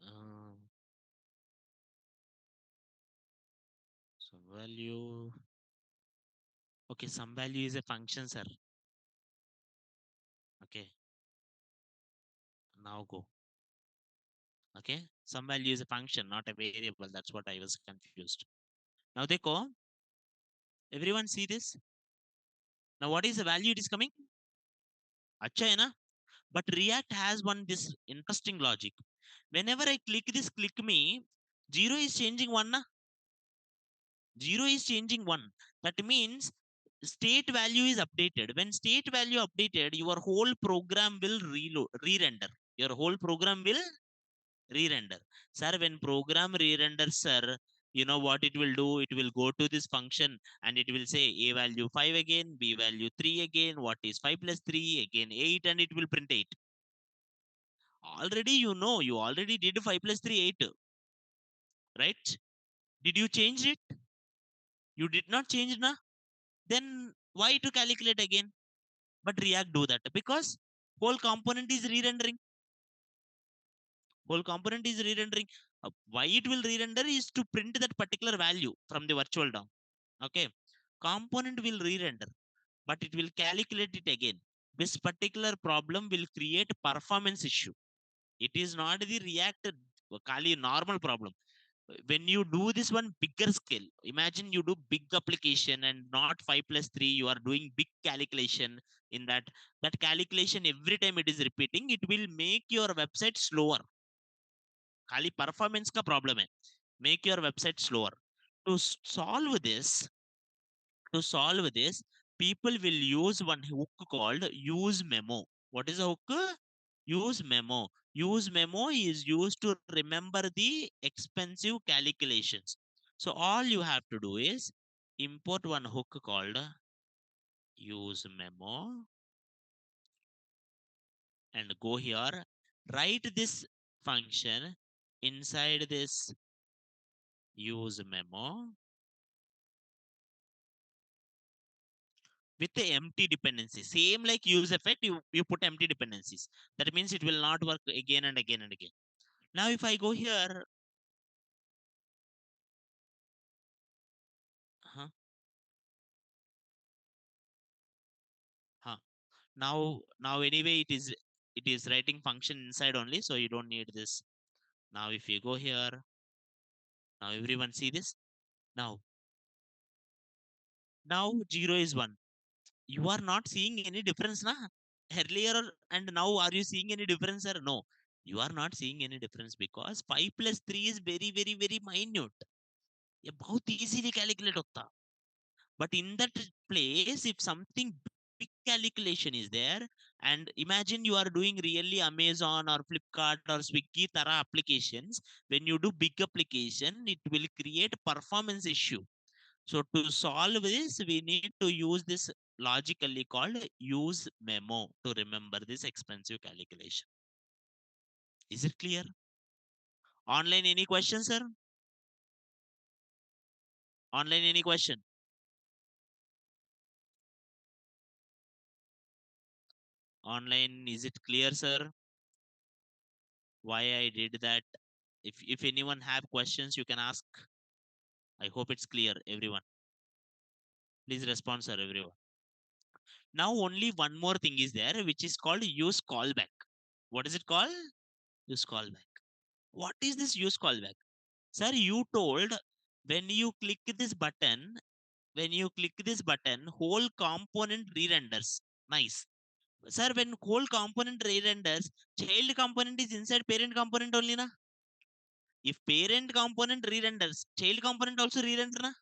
Uh, some value. Okay, some value is a function, sir. Okay, now go. Okay, some value is a function, not a variable. That's what I was confused. Now they go. Everyone see this? Now what is the value it is coming? Acha hai na? But React has one this interesting logic. Whenever I click this click me, 0 is changing 1 na? 0 is changing 1. That means state value is updated. When state value updated, your whole program will reload, re-render. Your whole program will re-render. Sir, when program re-renders, sir, you know what it will do? It will go to this function and it will say a value 5 again, b value 3 again. What is 5 plus 3? Again 8, and it will print 8. Already you know, you already did 5 plus 3, 8, right? Did you change it? You did not change, na? Then why to calculate again? But React do that because whole component is re-rendering. Whole component is re-rendering. Why it will re-render is to print that particular value from the virtual DOM. Okay. Component will re-render, but it will calculate it again. This particular problem will create performance issue. It is not the React Kali normal problem. When you do this one bigger scale, imagine you do big application and not 5 plus 3, you are doing big calculation in that calculation every time it is repeating, it will make your website slower. Kali performance ka problem hai. Make your website slower. To solve this, to solve this, people will use one hook called use memo. What is a hook? Use memo. Use memo is used to remember the expensive calculations. So all you have to do is import one hook called use memo and go here. Write this function inside this use memo with the empty dependency. Same like use effect, you put empty dependencies. That means it will not work again and again and again. Now if I go here, huh, huh. Now anyway it is writing function inside only, so you don't need this. Now if you go here, now everyone see this. Now now 0 is 1. You are not seeing any difference, na? Earlier and now are you seeing any difference or no? You are not seeing any difference because 5 plus 3 is very very very minute. ये बहुत easily calculate होता. But in that place, if something big calculation is there, and imagine you are doing really Amazon or Flipkart or Swiggy Tara applications, when you do big application, it will create performance issue. So to solve this, we need to use this logically called use memo to remember this expensive calculation. Is it clear? Online, any questions, sir? Online, any question? Online, is it clear, sir? Why I did that? If anyone have questions, you can ask. I hope it's clear, everyone. Please respond, sir, everyone. Now only one more thing is there, which is called use callback. What is it called? Use callback. What is this use callback? Sir, you told when you click this button, whole component re-renders. Nice. Sir, when whole component re-renders, child component is inside parent component only, na? If parent component re-renders, child component also re-render, na?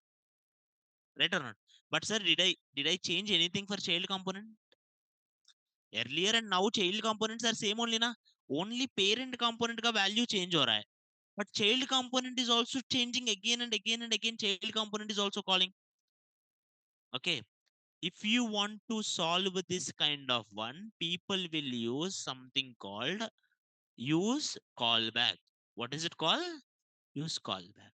Right or not? But sir, did I change anything for child component? Earlier and now child components are same only, na? Only parent component का value change हो रहा है. But child component is also changing again and again and again. Child component is also calling. Okay. If you want to solve this kind of one, people will use something called use callback. What is it called? Use callback.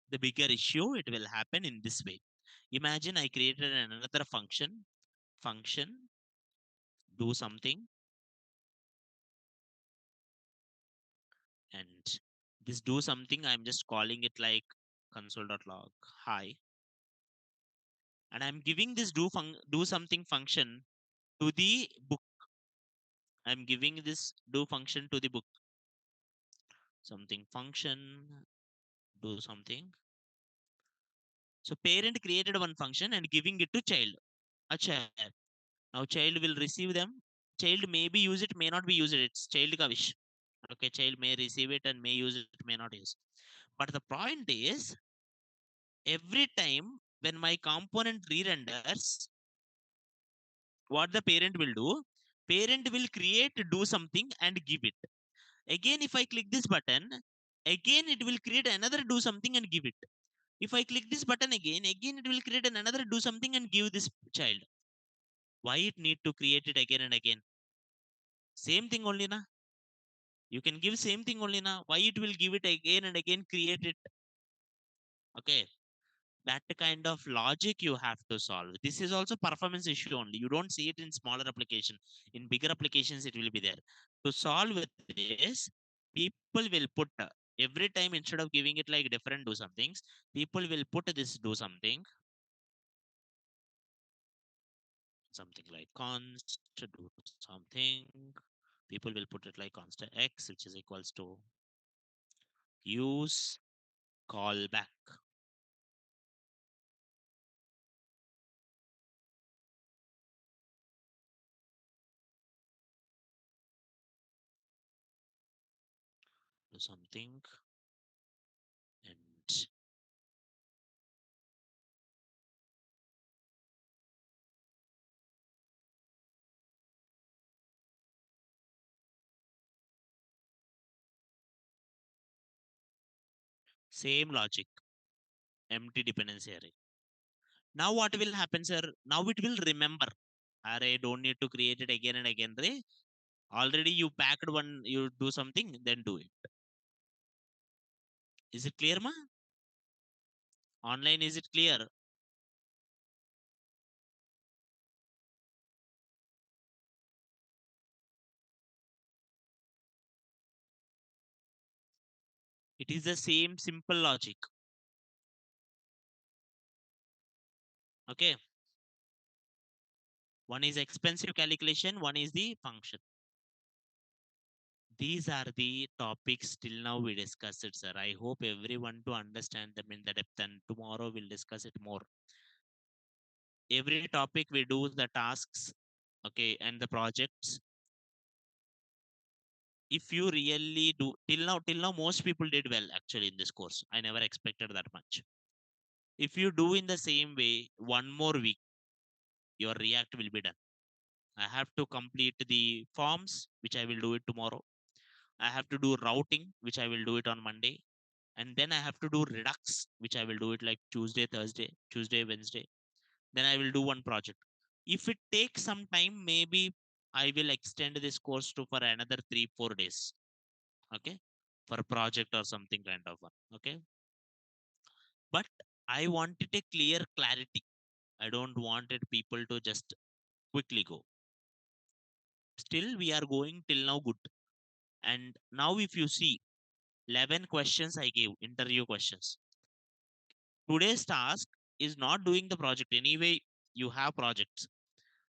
The bigger issue, it will happen in this way. Imagine I created another function, do something, and this do something, I'm just calling it like console.log hi, and I'm giving this do something function to the book. I'm giving this do function to the book. Something function, do something. So parent created one function and giving it to child. Acha. Now child will receive them. Child may be use it, may not be use it. It's child ka wish. Okay, child may receive it and may use it, may not use. But the point is, every time when my component re-renders, what the parent will do, parent will create do something and give it. Again, if I click this button, again it will create another do something and give it. If I click this button again it will create another do something and give this child. Why it need to create it again and again? Same thing only, na? You can give same thing only, na? Why it will give it again and again, create it? Okay. That kind of logic you have to solve. This is also performance issue only. You don't see it in smaller application. In bigger applications, it will be there. To solve with this, people will put every time, instead of giving it like different do some things, people will put this do something like const do something. People will put it like const x, which is equals to use callback. Do something and same logic, empty dependency array. Now what will happen, sir? Now it will remember. Array don't need to create it again and again. Ray. Already you packed one, you do something, then do it. Is it clear, ma? Online, is it clear? It is the same simple logic. Okay. One is expensive calculation, one is the function. These are the topics till now we discussed it, sir. I hope everyone to understand them in the depth, and tomorrow we'll discuss it more. Every topic we do the tasks, okay, and the projects. If you really do till now, most people did well actually in this course. I never expected that much. If you do in the same way, one more week, your React will be done. I have to complete the forms, which I will do it tomorrow. I have to do routing, which I will do it on Monday. And then I have to do Redux, which I will do it like Tuesday, Wednesday. Then I will do one project. If it takes some time, maybe I will extend this course to for another 3, 4 days. Okay. For a project or something kind of one. Okay. But I wanted a clear clarity. I don't wanted people to just quickly go. Still, we are going till now good. And now, if you see, 11 questions I gave, interview questions. Today's task is not doing the project. Anyway, you have projects.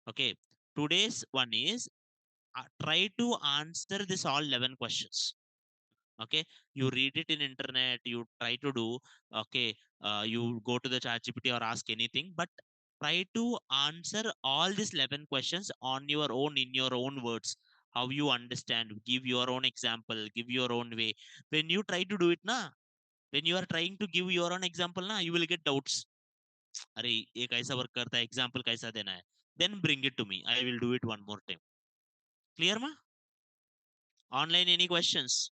Okay. Today's one is try to answer this all 11 questions. Okay. You read it in internet, you try to do, okay, you go to the chat GPT or ask anything, but try to answer all these 11 questions on your own, in your own words, how you understand, give your own example, give your own way. When you try to do it na, when you are trying to give your own example na, you will get doubts. अरे ये कैसा work करता है, example कैसा देना है, then bring it to me, I will do it one more time. Clear ma? Online, any questions?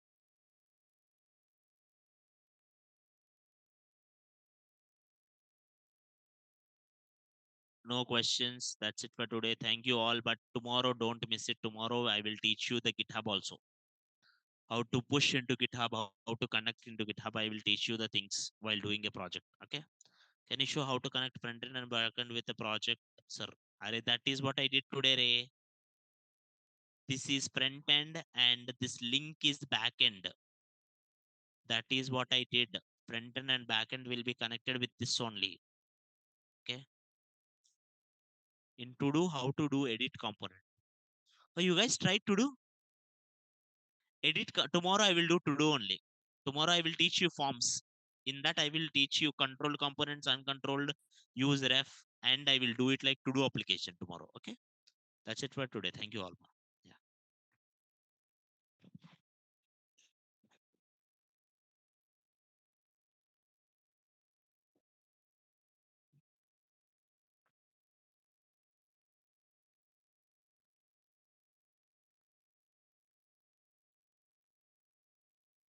No questions. That's it for today. Thank you all. But tomorrow, don't miss it. Tomorrow, I will teach you the GitHub also. How to push into GitHub, how to connect into GitHub. I will teach you the things while doing a project. Okay. Can you show how to connect front end and back end with the project, sir? Are that is what I did today, Ray. This is front end and this link is back end. That is what I did. Front end and back end will be connected with this only. Okay. In to do, how to do edit component. Oh, you guys tried to do? Tomorrow I will do to do only. Tomorrow I will teach you forms. In that I will teach you control components, uncontrolled, use ref, and I will do it like to do application tomorrow. Okay. That's it for today. Thank you all. Yeah.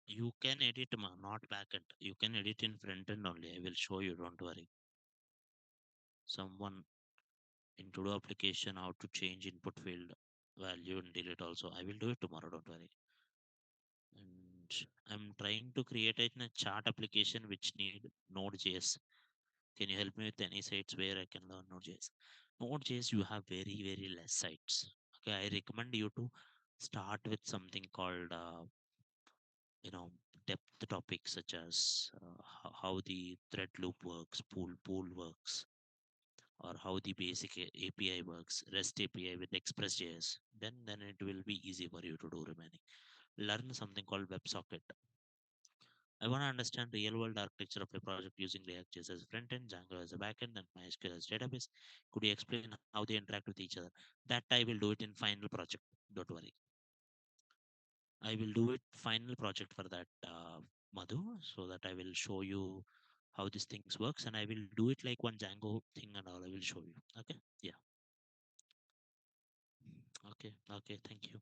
You can edit not backend. You can edit in front end only. I will show you, don't worry. Someone in to do application, how to change input field value and delete also. I will do it tomorrow, don't worry. And I'm trying to create a chart application which need Node.js. Can you help me with any sites where I can learn Node.js? Node.js, you have very, very less sites. Okay, I recommend you to start with something called, you know, depth topics such as how the thread loop works, pool works, or how the basic API works, REST API with Express.js. Then it will be easy for you to do remaining. Learn something called WebSocket. I want to understand real world architecture of a project using React.js as a front end, Django as a back end, and MySQL as database. Could you explain how they interact with each other? That I will do it in final project. Don't worry. I will do it final project for that, Madhu, so that I will show you how these things works, and I will do it like one Django thing and all. I will show you. Okay. Yeah. Okay. Okay. Thank you.